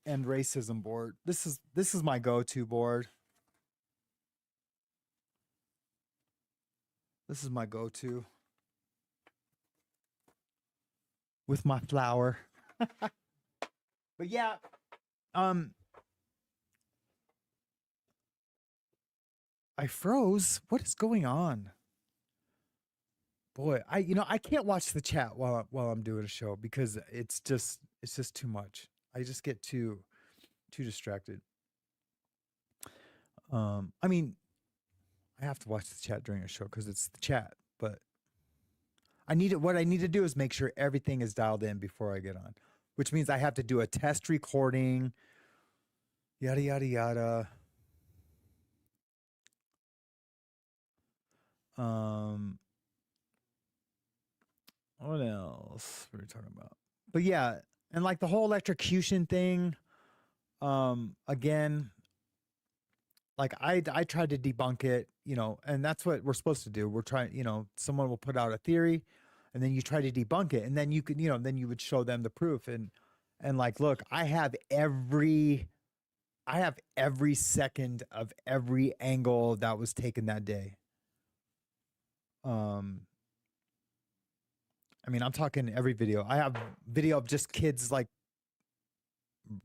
End Racism board. This is my go-to board. This is my go-to. With my flower. But yeah, I froze. What is going on? Boy, I can't watch the chat while I'm doing a show because it's just too much. I just get too too distracted. I mean, I have to watch the chat during a show because it's the chat, but what I need to do is make sure everything is dialed in before I get on, which means I have to do a test recording, yada, yada, yada. What else were we talking about? But yeah, and like the whole electrocution thing, again, like I tried to debunk it, and that's what we're supposed to do. We're trying, someone will put out a theory and then you try to debunk it, and then you could, then you would show them the proof and like, look, I have every second of every angle that was taken that day. I mean, I'm talking every video. I have video of just kids like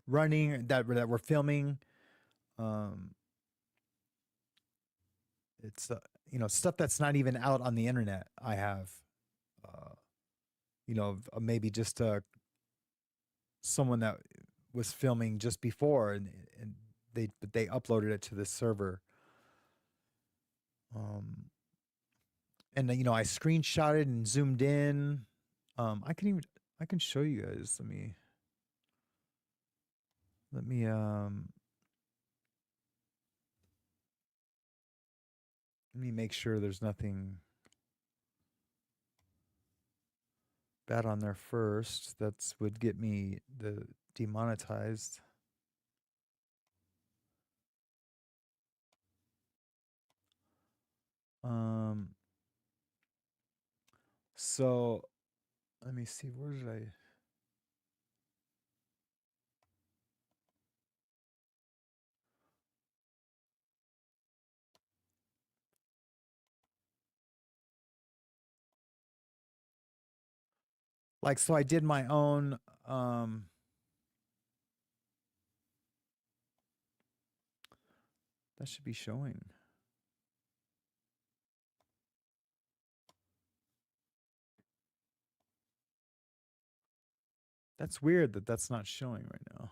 running that we're filming. It's stuff that's not even out on the internet. I have, maybe just someone that was filming just before, and they uploaded it to this server. And I screenshotted and zoomed in. I can show you guys. Let me make sure there's nothing bad on there first. That would get me demonetized. So let me see, where did I? Like, so I did my own, that should be showing. That's weird that that's not showing right now.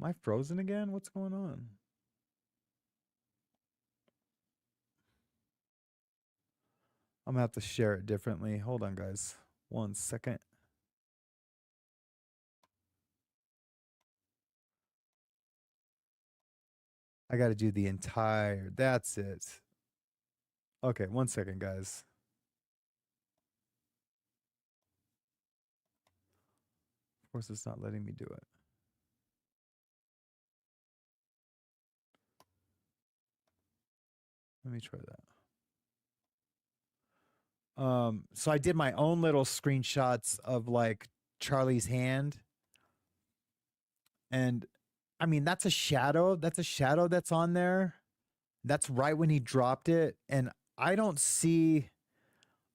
Am I frozen again? What's going on? I'm gonna have to share it differently. Hold on, guys. 1 second. I got to do the entire, that's it. Okay, 1 second, guys. Of course, it's not letting me do it. Let me try that. So I did my own little screenshots of like Charlie's hand. And I mean, that's a shadow. That's a shadow that's on there. That's right when he dropped it. And I don't see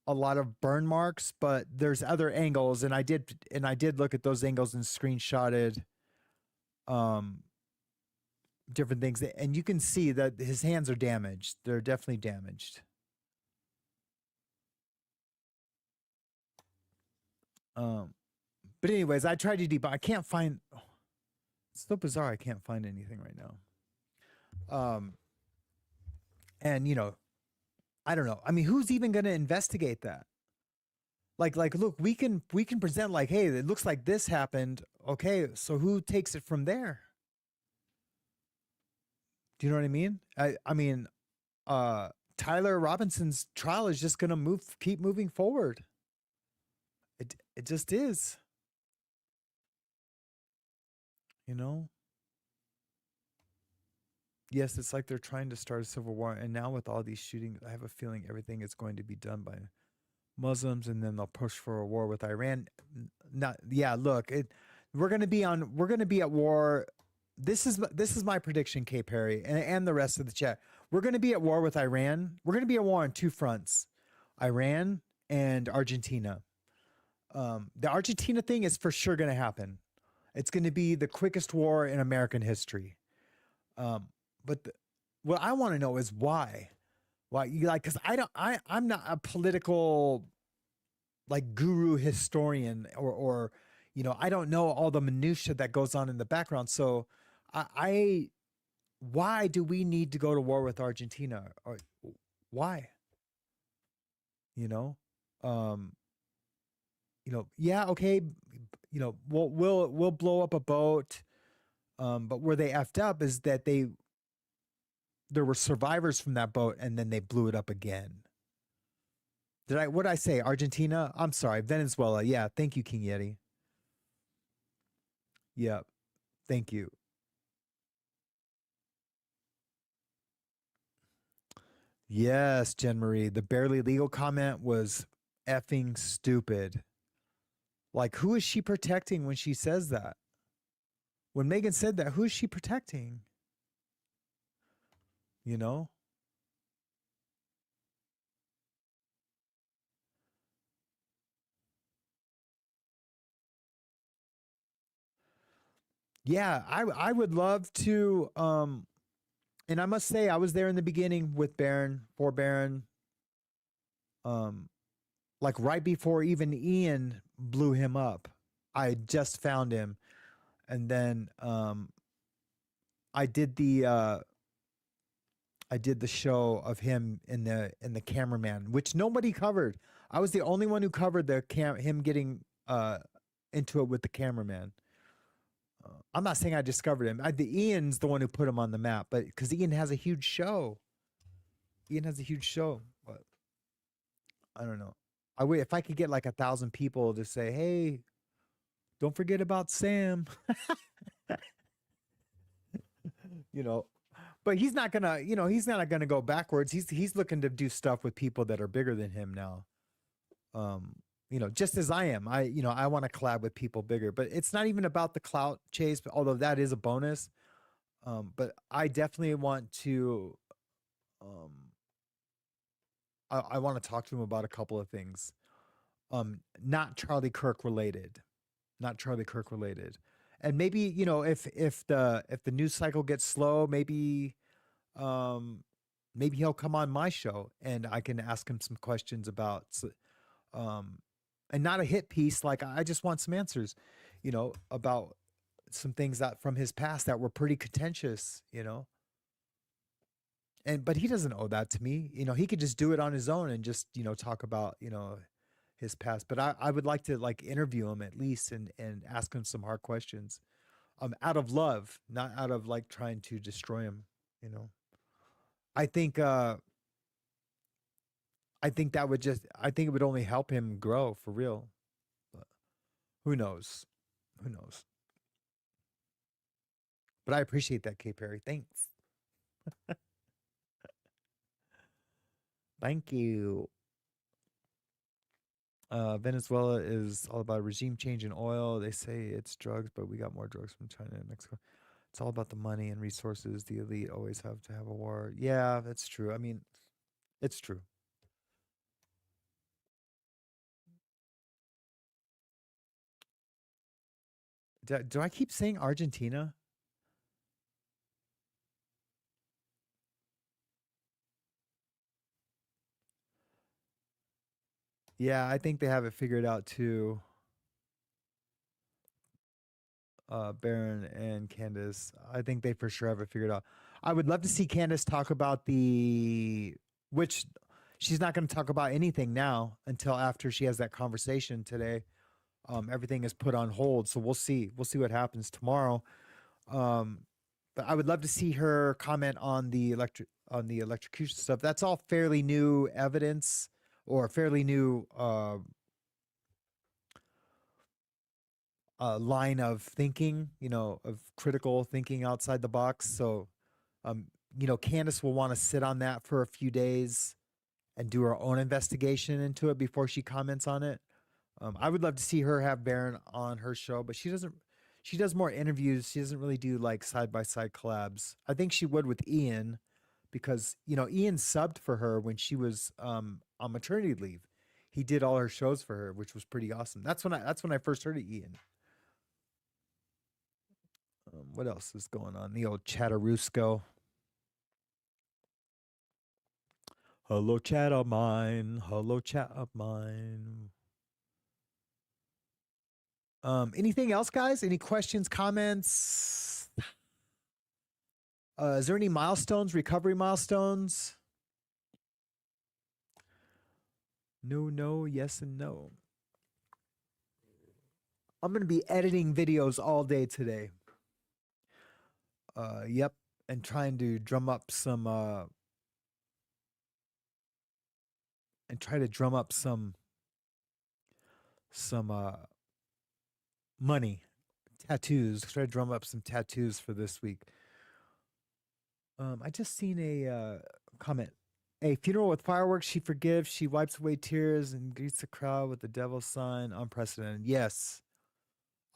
a lot of burn marks, but there's other angles. And I did look at those angles and screenshotted different things. And you can see that his hands are damaged. They're definitely damaged. But anyways, I tried to debug. I can't find. It's so bizarre. I can't find anything right now. And I don't know. I mean, who's even going to investigate that? Like, look, we can present like, hey, it looks like this happened. Okay, so who takes it from there? Do you know what I mean? I mean, Tyler Robinson's trial is just going to keep moving forward. It just is. Yes, it's like they're trying to start a civil war. And now with all these shootings, I have a feeling everything is going to be done by Muslims, and then they'll push for a war with Iran. Look, we're going to be at war. This is my prediction, K. Perry, and the rest of the chat. We're going to be at war with Iran. We're going to be at war on two fronts, Iran and Argentina. The Argentina thing is for sure going to happen. It's going to be the quickest war in American history. But what I want to know is why. Why? Because I'm not a political like guru historian, or you know, I don't know all the minutia that goes on in the background. So I why do we need to go to war with Argentina? Or why? You know? Um, yeah, okay, we'll blow up a boat. But where they effed up is that there were survivors from that boat and then they blew it up again. What did I say? Argentina? I'm sorry, Venezuela. Yeah, thank you, King Yeti. Yeah, thank you. Yes, Jen Marie. The barely legal comment was effing stupid. Like, who is she protecting when she says that? When Megan said that, who is she protecting? You know? Yeah, I would love to and I must say I was there in the beginning with Baron, for Baron. Um like right before even Ian blew him up. I just found him, and then I did the uh I did the show of him in the cameraman, which nobody covered. I was the only one who covered him getting into it with the cameraman. I'm not saying I discovered him. The Ian's the one who put him on the map, but because Ian has a huge show. Ian has a huge show, but I don't know. If I could get like 1,000 people to say, "Hey, don't forget about Sam," you know. But he's not gonna, he's not gonna go backwards. He's looking to do stuff with people that are bigger than him now. Just as I am. I want to collab with people bigger, but it's not even about the clout chase, although that is a bonus. But I definitely want to I want to talk to him about a couple of things. Not Charlie Kirk related. Not Charlie Kirk related. And maybe, if the news cycle gets slow, maybe maybe he'll come on my show and I can ask him some questions about and not a hit piece, like I just want some answers, about some things that from his past that were pretty contentious, but he doesn't owe that to me. He could just do it on his own and just, talk about, his past. But I would like to like interview him at least and ask him some hard questions. Out of love, not out of like trying to destroy him, you know. I think I think it would only help him grow for real. But who knows? Who knows? But I appreciate that, K Perry. Thanks. Thank you. Venezuela is all about regime change in oil. They say it's drugs, but we got more drugs from China and Mexico. It's all about the money and resources. The elite always have to have a war. Yeah, that's true. I mean, it's true. Do I keep saying Argentina? Yeah, I think they have it figured out too. Baron and Candace. I think they for sure have it figured out. I would love to see Candace talk about which she's not going to talk about anything now until after she has that conversation today. Everything is put on hold, so we'll see. We'll see what happens tomorrow. But I would love to see her comment on the electrocution stuff. That's all fairly new evidence or fairly new line of thinking, of critical thinking outside the box. So, Candace will want to sit on that for a few days and do her own investigation into it before she comments on it. I would love to see her have Baron on her show, but she doesn't. She does more interviews. She doesn't really do like side by side collabs. I think she would with Ian, because Ian subbed for her when she was on maternity leave. He did all her shows for her, which was pretty awesome. That's when I first heard of Ian. What else is going on? The old Chatterusco. Hello, chat of mine. Hello, chat of mine. Anything else, guys? Any questions, comments? Is there any milestones, recovery milestones? No, yes, and no. I'm going to be editing videos all day today. Yep. And trying to drum up some, money, tattoos. Try to drum up some tattoos for this week. I just seen a comment. A funeral with fireworks. She forgives. She wipes away tears and greets the crowd with the devil's sign. Unprecedented. Yes,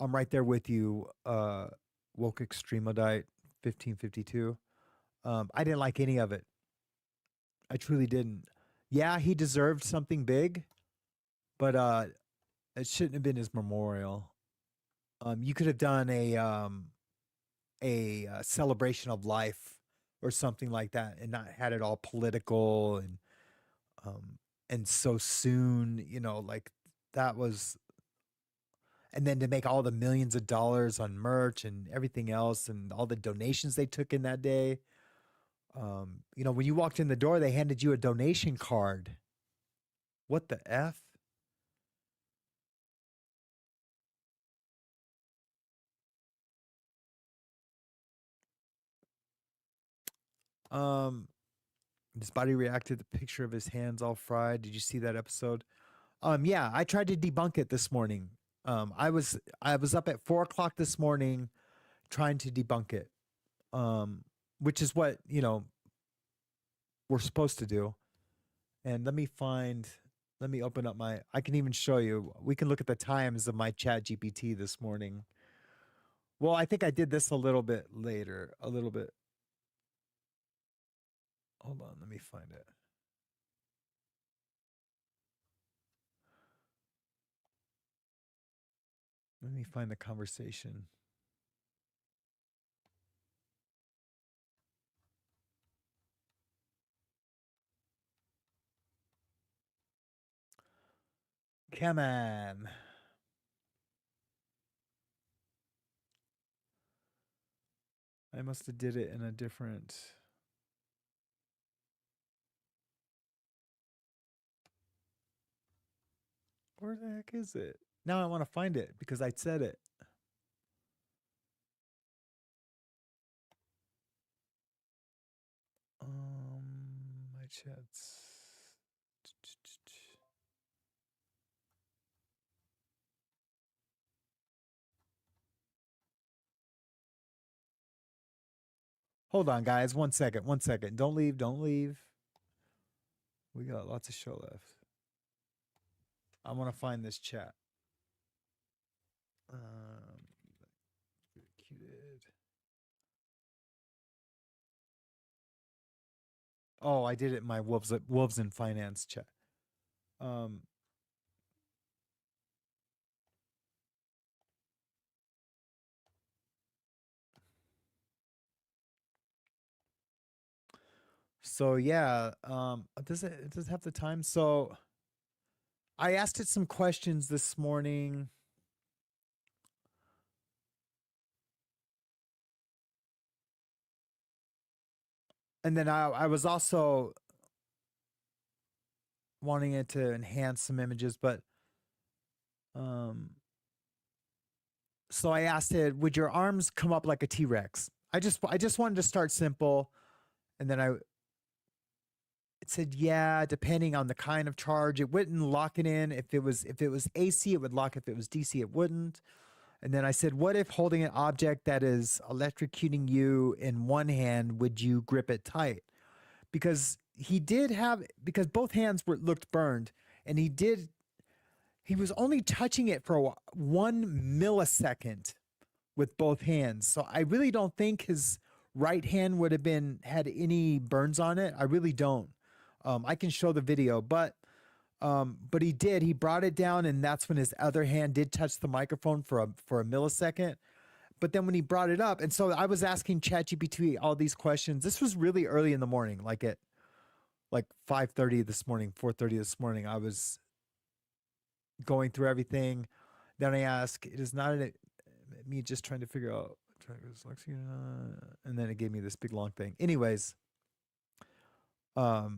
I'm right there with you. Woke Extremodite 1552. I didn't like any of it. I truly didn't. Yeah, he deserved something big, but it shouldn't have been his memorial. You could have done a celebration of life or something like that, and not had it all political and so soon. Like that was. And then to make all the millions of dollars on merch and everything else, and all the donations they took in that day. When you walked in the door, they handed you a donation card. What the F? His body reacted to the picture of his hands all fried. Did you see that episode? Yeah, I tried to debunk it this morning. I was up at 4:00 this morning trying to debunk it. Which is what, we're supposed to do. And let me open up I can even show you. We can look at the times of my chat GPT this morning. Well, I think I did this a little bit later, a little bit. Hold on, let me find it. Let me find the conversation. Come on. I must have did it in a different. Where the heck is it? Now I want to find it because I said it. My chats. Hold on, guys. 1 second. 1 second. Don't leave. Don't leave. We got lots of show left. I want to find this chat. Executed. Oh, I did it in my Wolves in Finance chat. So yeah, does it have the time? So I asked it some questions this morning. And then I was also wanting it to enhance some images, but so I asked it, would your arms come up like a T-Rex? I just wanted to start simple, and then it said, yeah, depending on the kind of charge. It wouldn't lock it in. If it was AC, it would lock. If it was DC, it wouldn't. And then I said, what if holding an object that is electrocuting you in one hand, would you grip it tight? Because because both hands looked burned, and he was only touching it for 1 millisecond with both hands. So I really don't think his right hand would have had any burns on it. I really don't. I can show the video, but he did. He brought it down, and that's when his other hand did touch the microphone for a millisecond. But then when he brought it up, and so I was asking ChatGPT all these questions. This was really early in the morning, like at 5:30 this morning, 4:30 this morning. I was going through everything. Then I ask, it is not me just trying to figure out, and then it gave me this big long thing. Anyways, yeah,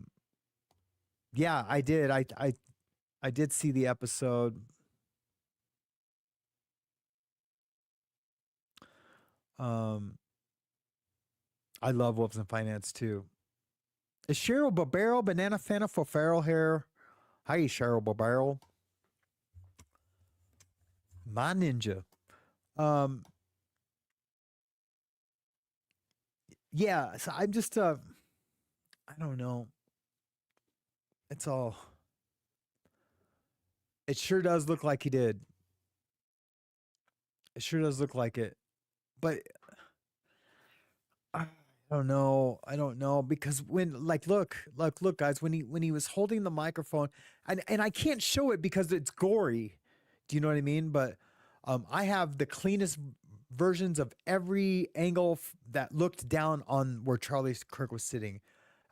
I did. I did see the episode. I love Wolves in Finance too. Is Cheryl Barbero Banana Fanta for Farrell here? Hi, Cheryl Barbero. My ninja. Yeah, so I'm just I don't know. It's all it sure does look like he did. It sure does look like it. But I don't know. I don't know because when look guys, when he was holding the microphone and I can't show it because it's gory. Do you know what I mean? But I have the cleanest versions of every angle that looked down on where Charlie Kirk was sitting.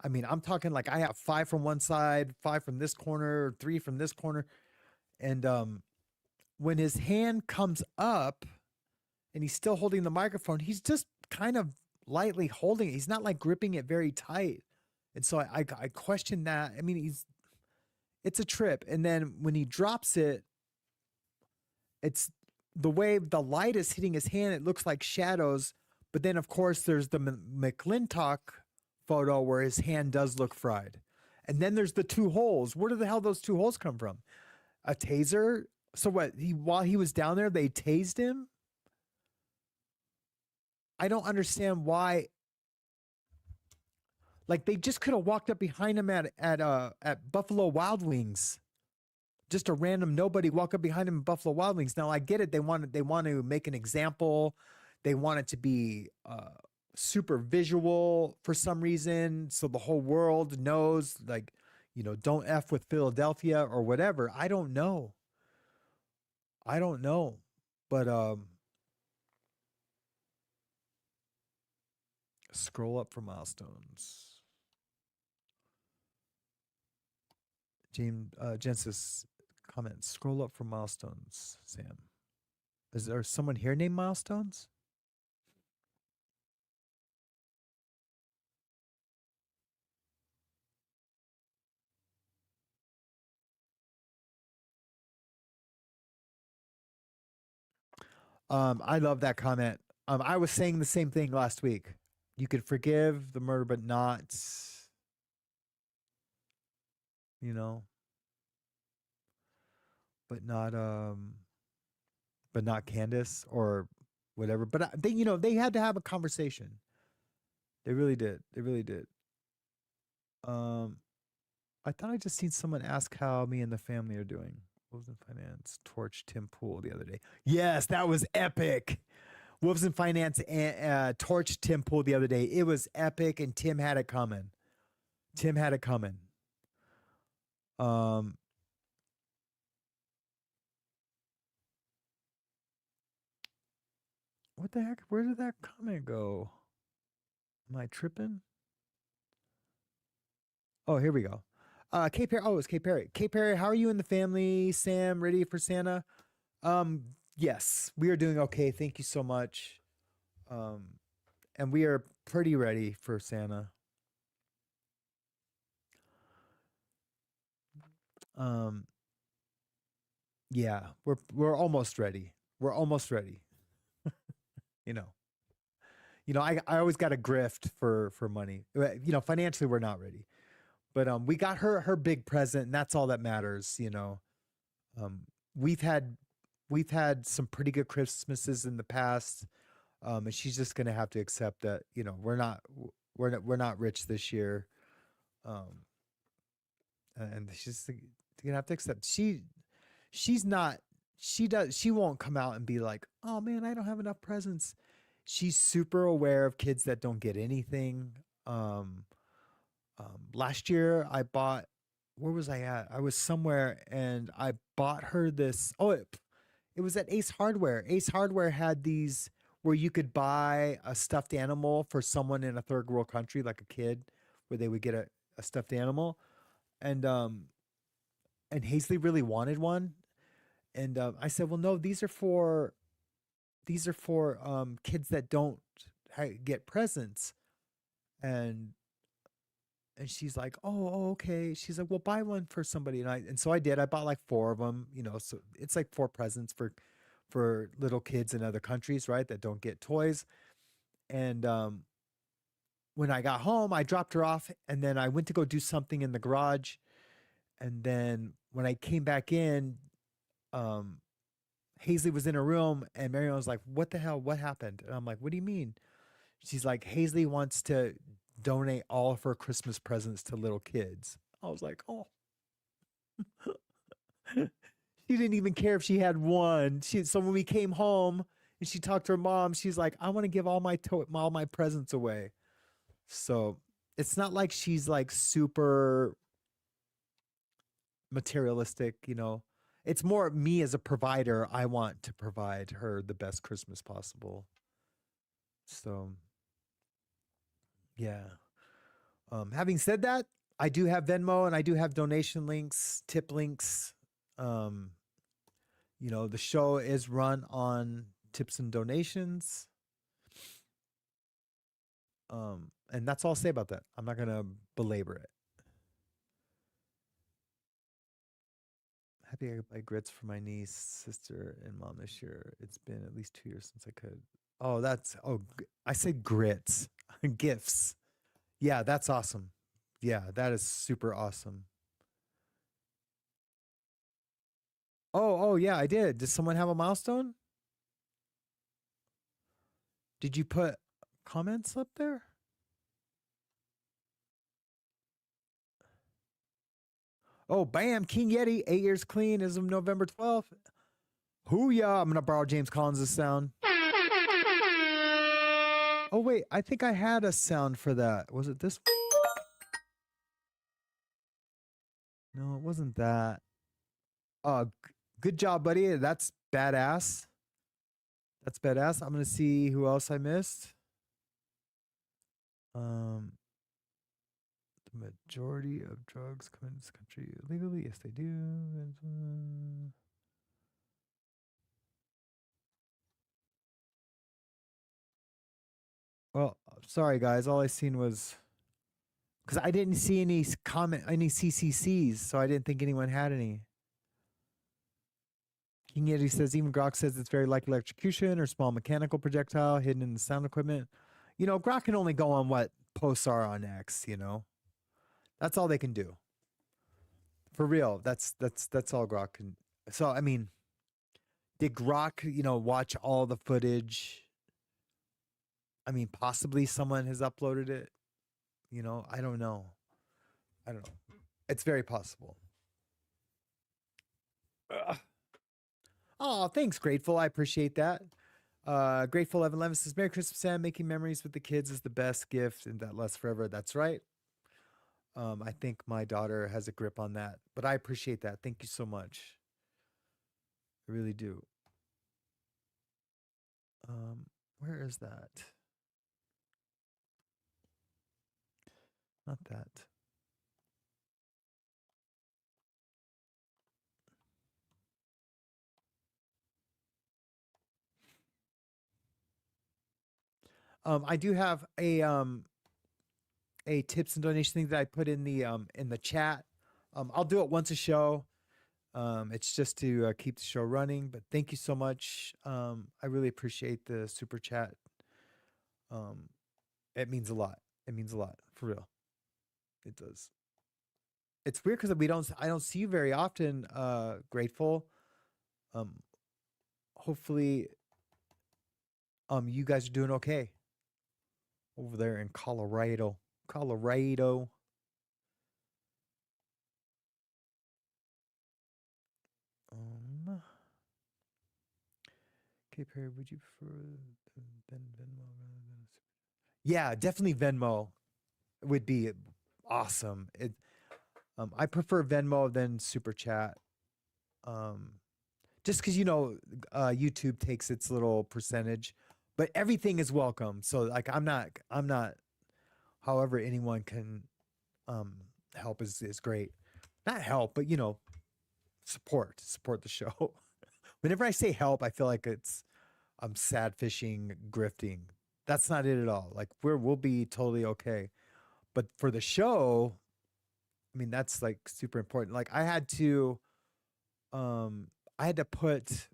I mean, I'm talking like I have 5 from one side, 5 from this corner, 3 from this corner. And when his hand comes up and he's still holding the microphone, he's just kind of lightly holding it. He's not like gripping it very tight. And so I question that. I mean, it's a trip. And then when he drops it, it's the way the light is hitting his hand, it looks like shadows. But then, of course, there's the McClintock photo where his hand does look fried. And then there's the 2 holes. Where the hell those 2 holes come from? A taser? So what? While he was down there, they tased him? I don't understand why. Like they just could have walked up behind him at Buffalo Wild Wings. Just a random nobody walk up behind him in Buffalo Wild Wings. Now I get it. They want to make an example. They want it to be super visual for some reason, so the whole world knows. Like, you know, don't F with Philadelphia or whatever. I don't know. But scroll up for milestones. Genesis comments. Scroll up for milestones, Sam. Is there someone here named Milestones? I love that comment. I was saying the same thing last week. You could forgive the murder, but not, you know, but not Candace or whatever. But they, you know, they had to have a conversation. They really did. They really did. I thought I just seen someone ask how me and the family are doing. Wolves in Finance torched Tim Pool the other day. Yes, that was epic. Wolves in Finance torched Tim Pool the other day. It was epic, and Tim had it coming. What the heck? Where did that comment go? Am I tripping? Oh, here we go. K Perry. Oh, it's K Perry. K Perry, how are you and the family? Sam, ready for Santa? Yes, we are doing okay. Thank you so much. And we are pretty ready for Santa. Yeah, we're almost ready. We're almost ready. you know, I always got a grift for money. You know, financially we're not ready. But we got her big present, and that's all that matters, you know. We've had some pretty good Christmases in the past. And she's just gonna have to accept that, you know, we're not rich this year. And she's gonna have to accept she won't come out and be like, oh man, I don't have enough presents. She's super aware of kids that don't get anything. Last year I bought, where was I at? I was somewhere and I bought her this. Oh, it was at Ace Hardware. Ace Hardware had these where you could buy a stuffed animal for someone in a third world country, like a kid, where they would get a stuffed animal. And Hazley really wanted one. And I said, well, no, these are for kids that don't get presents. And she's like, oh, okay. She's like, well, buy one for somebody. And so I did. I bought like 4 of them, so it's like 4 presents for little kids in other countries, right? That don't get toys. And when I got home, I dropped her off, and then I went to go do something in the garage. And then when I came back in, Hazley was in her room, and Marion was like, what the hell? What happened? And I'm like, what do you mean? She's like, Hazley wants to donate all of her Christmas presents to little kids. I was like, oh. She didn't even care if she had one. So when we came home and she talked to her mom, she's like, I want to give all my presents away. So it's not like she's like super materialistic, It's more me as a provider. I want to provide her the best Christmas possible. So yeah. Having said that, I do have Venmo and I do have donation links, tip links. The show is run on tips and donations. And that's all I'll say about that. I'm not going to belabor it. Happy I buy grits for my niece, sister, and mom this year. It's been at least 2 years since I could. Oh, I said grits. Gifts. Yeah, that's awesome. Yeah, that is super awesome. Oh, yeah, I did. Does someone have a milestone? Did you put comments up there? Oh, bam, King Yeti, 8 years clean as of November 12th. Hoo-yah, I'm going to borrow James Collins' sound. Oh, wait, I think I had a sound for that. Was it this one? No, it wasn't that. Good job, buddy. That's badass. That's badass. I'm going to see who else I missed. The majority of drugs come into this country illegally. Yes, they do. Well, sorry guys. All I seen was because I didn't see any CCCs, so I didn't think anyone had any. King Yeti says even Grok says it's very likely electrocution or small mechanical projectile hidden in the sound equipment. Grok can only go on what posts are on X. That's all they can do. For real, that's all Grok can. So I mean, did Grok, watch all the footage? I mean, possibly someone has uploaded it. I don't know. It's very possible. Ugh. Oh, thanks, Grateful. I appreciate that. Grateful 1111 says, Merry Christmas, Sam. Making memories with the kids is the best gift and that lasts forever. That's right. I think my daughter has a grip on that, but I appreciate that. Thank you so much. I really do. Where is that? Not that. I do have a tips and donation thing that I put in the chat. I'll do it once a show. It's just to keep the show running, but thank you so much. I really appreciate the super chat. It means a lot. It means a lot, for real. It does. It's weird because I don't see you very often, Grateful. Hopefully you guys are doing okay over there in Colorado. Okay, Perry, would you prefer Venmo rather than Yeah, definitely Venmo would be awesome. I prefer Venmo than Super Chat. Just because YouTube takes its little percentage, but everything is welcome. So like I'm not. However, anyone can help is great. Not help, but support the show. Whenever I say help, I feel like I'm sad fishing, grifting. That's not it at all. Like we'll be totally okay. But for the show, I mean, that's like super important. Like um I had to put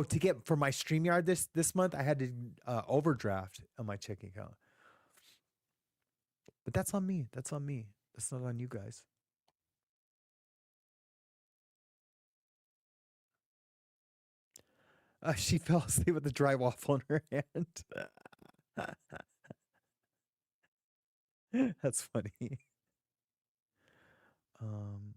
to get for my StreamYard this month, I had to overdraft on my checking account. But that's on me. That's on me. That's not on you guys. She fell asleep with a dry waffle in her hand. That's funny. Um,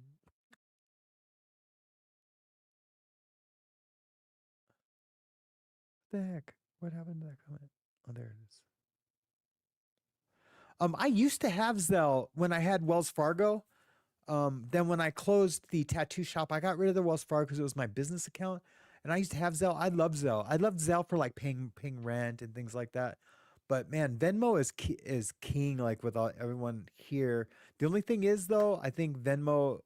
what the heck? What happened to that comment? Oh, there it is. I used to have Zelle when I had Wells Fargo. Then when I closed the tattoo shop, I got rid of the Wells Fargo because it was my business account. And I used to have Zelle. I love Zelle. I loved Zelle for like paying rent and things like that. But man, Venmo is king. Like with everyone here. The only thing is though, I think Venmo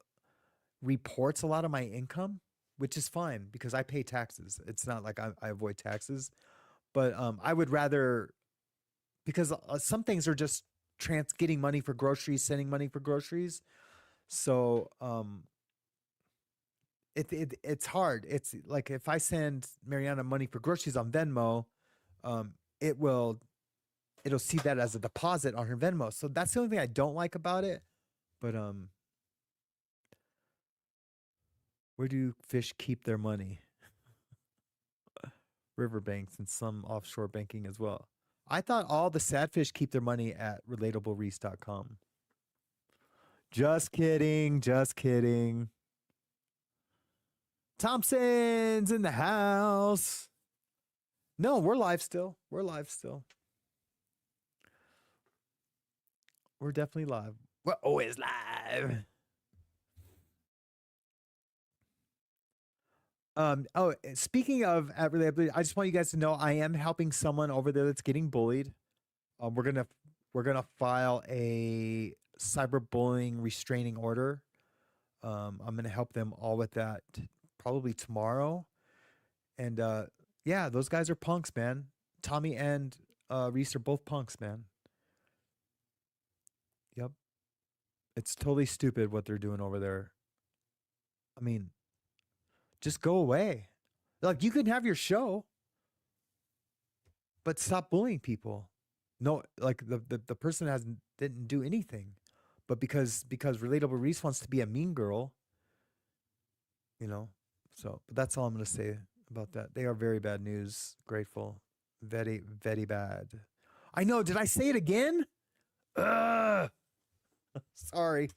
reports a lot of my income, which is fine because I pay taxes. It's not like I avoid taxes. But I would rather, because some things are just getting money for groceries, sending money for groceries. So it's hard. It's like if I send Mariana money for groceries on Venmo, it'll see that as a deposit on her Venmo. So that's the only thing I don't like about it. But where do fish keep their money? Riverbanks and some offshore banking as well. I thought all the sad fish keep their money at relatablereese.com. Just kidding. Just kidding. Thompson's in the house. No, we're live still. We're live still. We're definitely live. We're always live. Speaking of at Relatability, I just want you guys to know I am helping someone over there that's getting bullied. We're gonna file a cyberbullying restraining order. I'm gonna help them all with that probably tomorrow. And yeah, those guys are punks, man. Tommy and Reese are both punks, man. Yep. It's totally stupid what they're doing over there. I mean, just go away. Like you can have your show, but stop bullying people. No, like the person didn't do anything. But because Relatable Reese wants to be a mean girl, you know. So, but that's all I'm going to say about that. They are very bad news. Grateful. Very, very bad. I know. Did I say it again? Sorry.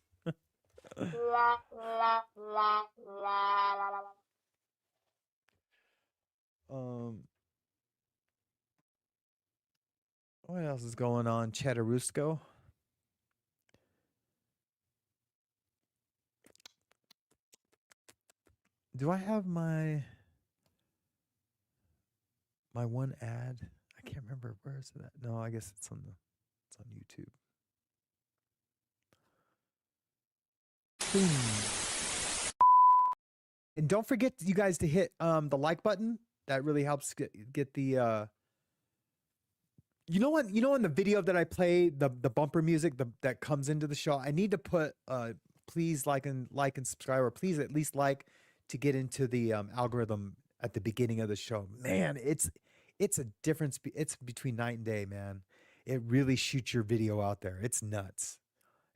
What else is going on? Chatterusco. Do I have my one ad? I can't remember. Where is that? No, I guess it's on YouTube. Boom. And don't forget you guys to hit the like button. That really helps get the you know what? You know in the video that I play, the bumper music that comes into the show, I need to put please like and subscribe, or please at least like to get into the algorithm at the beginning of the show. Man, it's a difference. It's between night and day, man. It really shoots your video out there. It's nuts.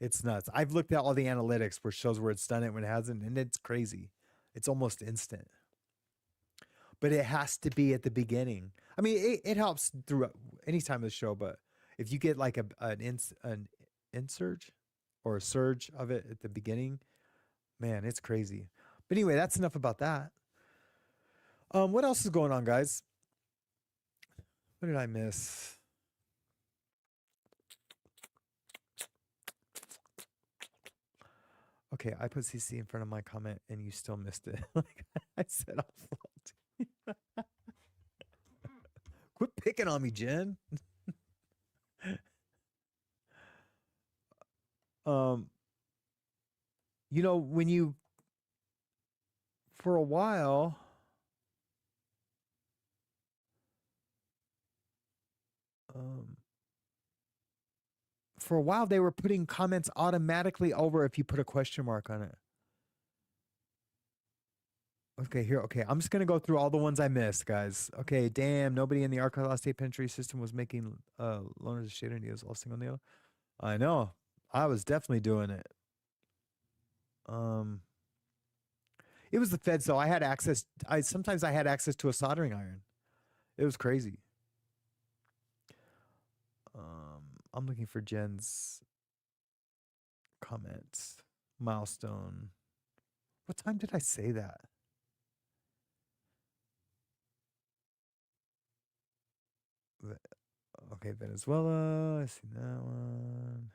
It's nuts. I've looked at all the analytics where shows where it's done it when it hasn't, and it's crazy. It's almost instant. But it has to be at the beginning. I mean, it helps through any time of the show, but if you get like an insurge or a surge of it at the beginning, man, it's crazy. But anyway, that's enough about that. What else is going on, guys? What did I miss? Okay, I put CC in front of my comment and you still missed it. Like I said, I'll fault. Quit picking on me, Jen. You know, when you for a while, they were putting comments automatically over if you put a question mark on it. Okay, here. Okay, I'm just gonna go through all the ones I missed, guys. Okay, damn, nobody in the Arkansas State Penitentiary system was making loaners of shade ideas all single deal. I know, I was definitely doing it. It was the feds, though. I had access. Sometimes I had access to a soldering iron. It was crazy. I'm looking for Jen's comments. Milestone. What time did I say that? Okay, Venezuela. I see that one.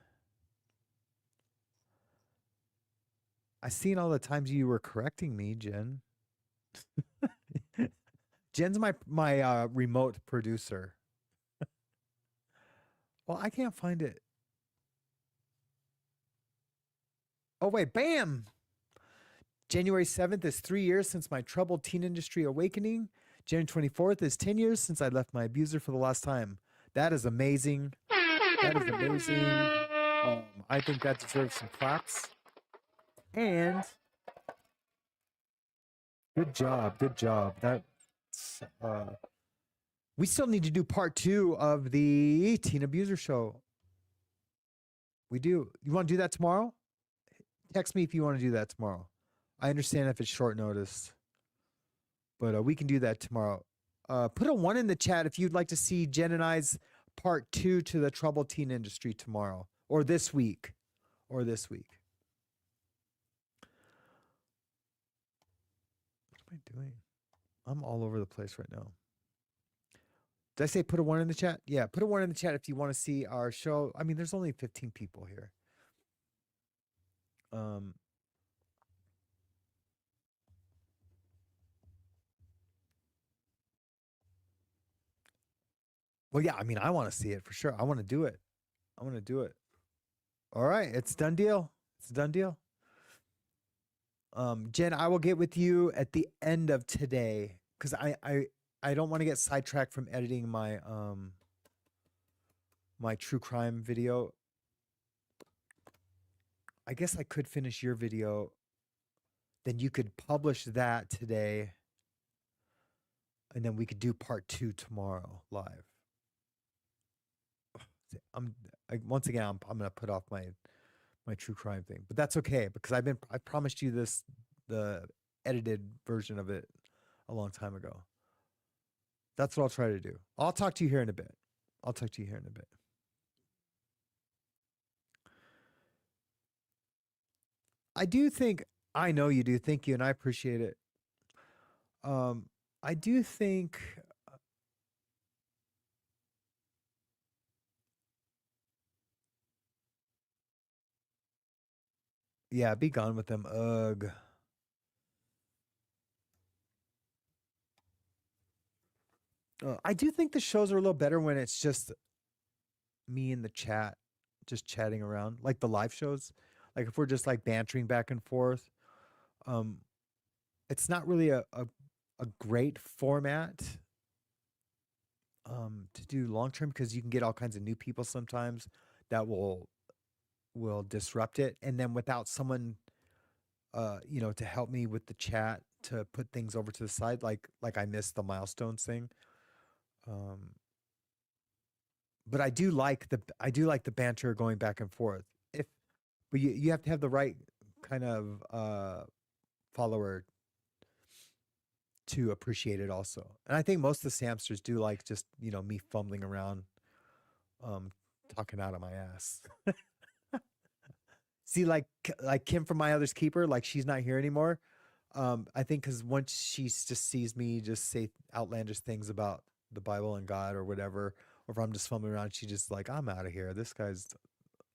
I seen all the times you were correcting me, Jen. Jen's my remote producer. Well, I can't find it. Oh wait, bam! January 7th is 3 years since my troubled teen industry awakening. January 24th is 10 years since I left my abuser for the last time. That is amazing. That is amazing. I think that deserves some claps. And good job. Good job. That's we still need to do part 2 of the teen abuser show. We do. You want to do that tomorrow? Text me if you want to do that tomorrow. I understand if it's short notice, but we can do that tomorrow. Put a 1 in the chat if you'd like to see Jen and I's part 2 to the troubled teen industry tomorrow or this week. What am I doing? I'm all over the place right now. Did I say put a 1 in the chat? Yeah, put a 1 in the chat if you want to see our show. I mean, there's only 15 people here. Well, yeah, I mean, I want to see it for sure. I want to do it. All right, it's a done deal. Jen, I will get with you at the end of today because I don't want to get sidetracked from editing my my true crime video. I guess I could finish your video. Then you could publish that today. And then we could do part 2 tomorrow live. Once again, I'm going to put off my true crime thing, but that's okay because I promised you the edited version of it a long time ago. That's what I'll try to do. I'll talk to you here in a bit. I do think, I know you do. Thank you. And I appreciate it. I do think, yeah, be gone with them. Ugh. I do think the shows are a little better when it's just me in the chat, just chatting around, like the live shows. Like if we're just like bantering back and forth. It's not really a great format to do long term because you can get all kinds of new people sometimes that will disrupt it. And then without someone to help me with the chat to put things over to the side, like I missed the milestones thing. But I do like the banter going back and forth. But you have to have the right kind of follower to appreciate it also. And I think most of the Samsters do like just, me fumbling around, talking out of my ass. See, like Kim from My Other's Keeper, like she's not here anymore. I think because once she just sees me just say outlandish things about the Bible and God or whatever, or if I'm just fumbling around, she just like, I'm out of here. This guy's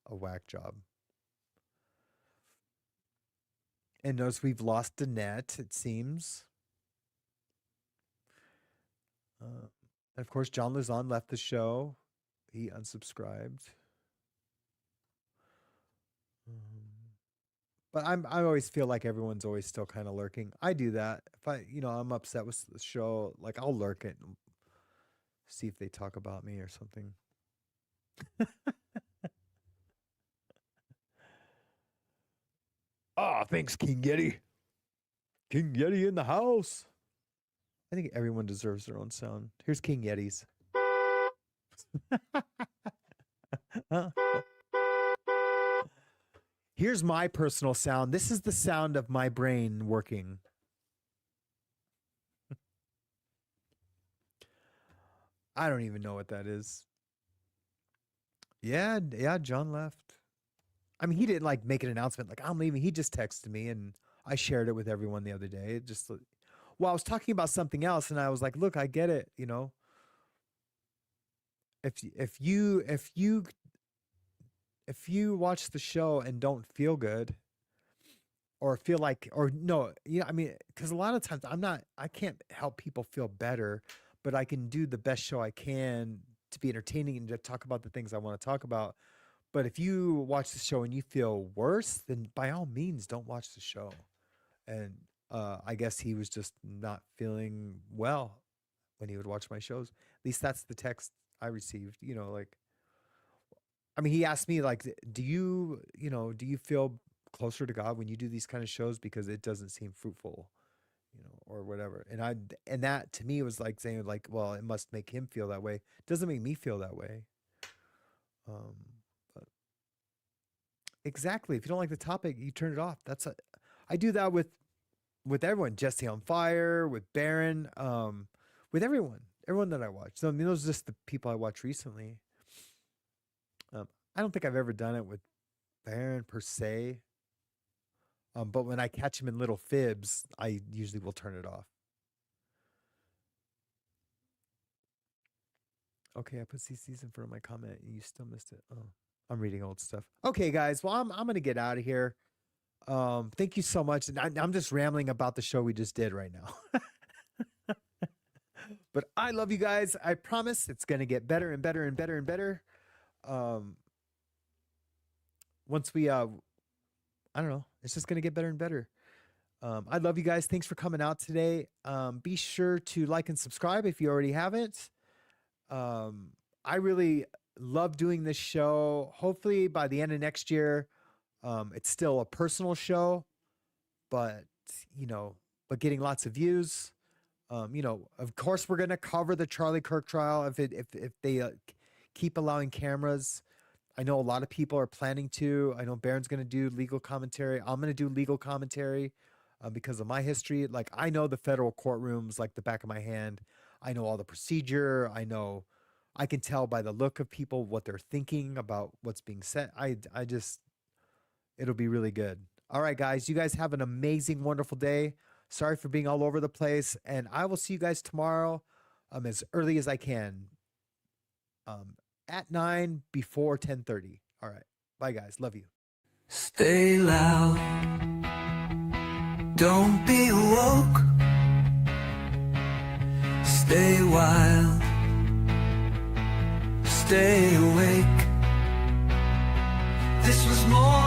a whack job. And notice we've lost Danette, it seems. And of course, John Luzon left the show. He unsubscribed. But I always feel like everyone's always still kind of lurking. I do that. If I'm upset with the show, like I'll lurk it and see if they talk about me or something. Oh, thanks, King Yeti. King Yeti in the house. I think everyone deserves their own sound. Here's King Yeti's. Here's my personal sound. This is the sound of my brain working. I don't even know what that is. Yeah, John left. I mean, he didn't like make an announcement like I'm leaving. He just texted me and I shared it with everyone the other day. It just, well, I was talking about something else and I was like, look, I get it, you know. If you watch the show and don't feel good or feel like, or no, I mean, because a lot of times I can't help people feel better, but I can do the best show I can to be entertaining and to talk about the things I want to talk about. But if you watch the show and you feel worse, then by all means, don't watch the show. And I guess he was just not feeling well when he would watch my shows. At least that's the text I received, like, I mean, he asked me like, do you feel closer to God when you do these kind of shows? Because it doesn't seem fruitful, or whatever. And that to me was like saying like, well, it must make him feel that way. It doesn't make me feel that way. But exactly. If you don't like the topic, you turn it off. I do that with everyone. Jesse on Fire, with Baron, with everyone that I watch. So I mean, those are just the people I watched recently. I don't think I've ever done it with Baron per se. But when I catch him in little fibs, I usually will turn it off. Okay, I put CC's in front of my comment and you still missed it. Oh, I'm reading old stuff. Okay, guys. Well, I'm going to get out of here. Thank you so much. And I'm just rambling about the show we just did right now. But I love you guys. I promise it's going to get better and better and better and better. Once we, I don't know, it's just going to get better and better. I love you guys. Thanks for coming out today. Be sure to like and subscribe if you already haven't. I really love doing this show. Hopefully by the end of next year, it's still a personal show, but getting lots of views. Of course we're going to cover the Charlie Kirk trial if they keep allowing cameras. I know a lot of people are planning to. I know Baron's going to do legal commentary. I'm going to do legal commentary because of my history. Like, I know the federal courtrooms like the back of my hand. I know all the procedure. I can tell by the look of people what they're thinking about what's being said. It'll be really good. All right, guys, you guys have an amazing, wonderful day. Sorry for being all over the place. And I will see you guys tomorrow as early as I can. At 9 before 10:30. All right. Bye, guys. Love you. Stay loud. Don't be woke. Stay wild. Stay awake. This was more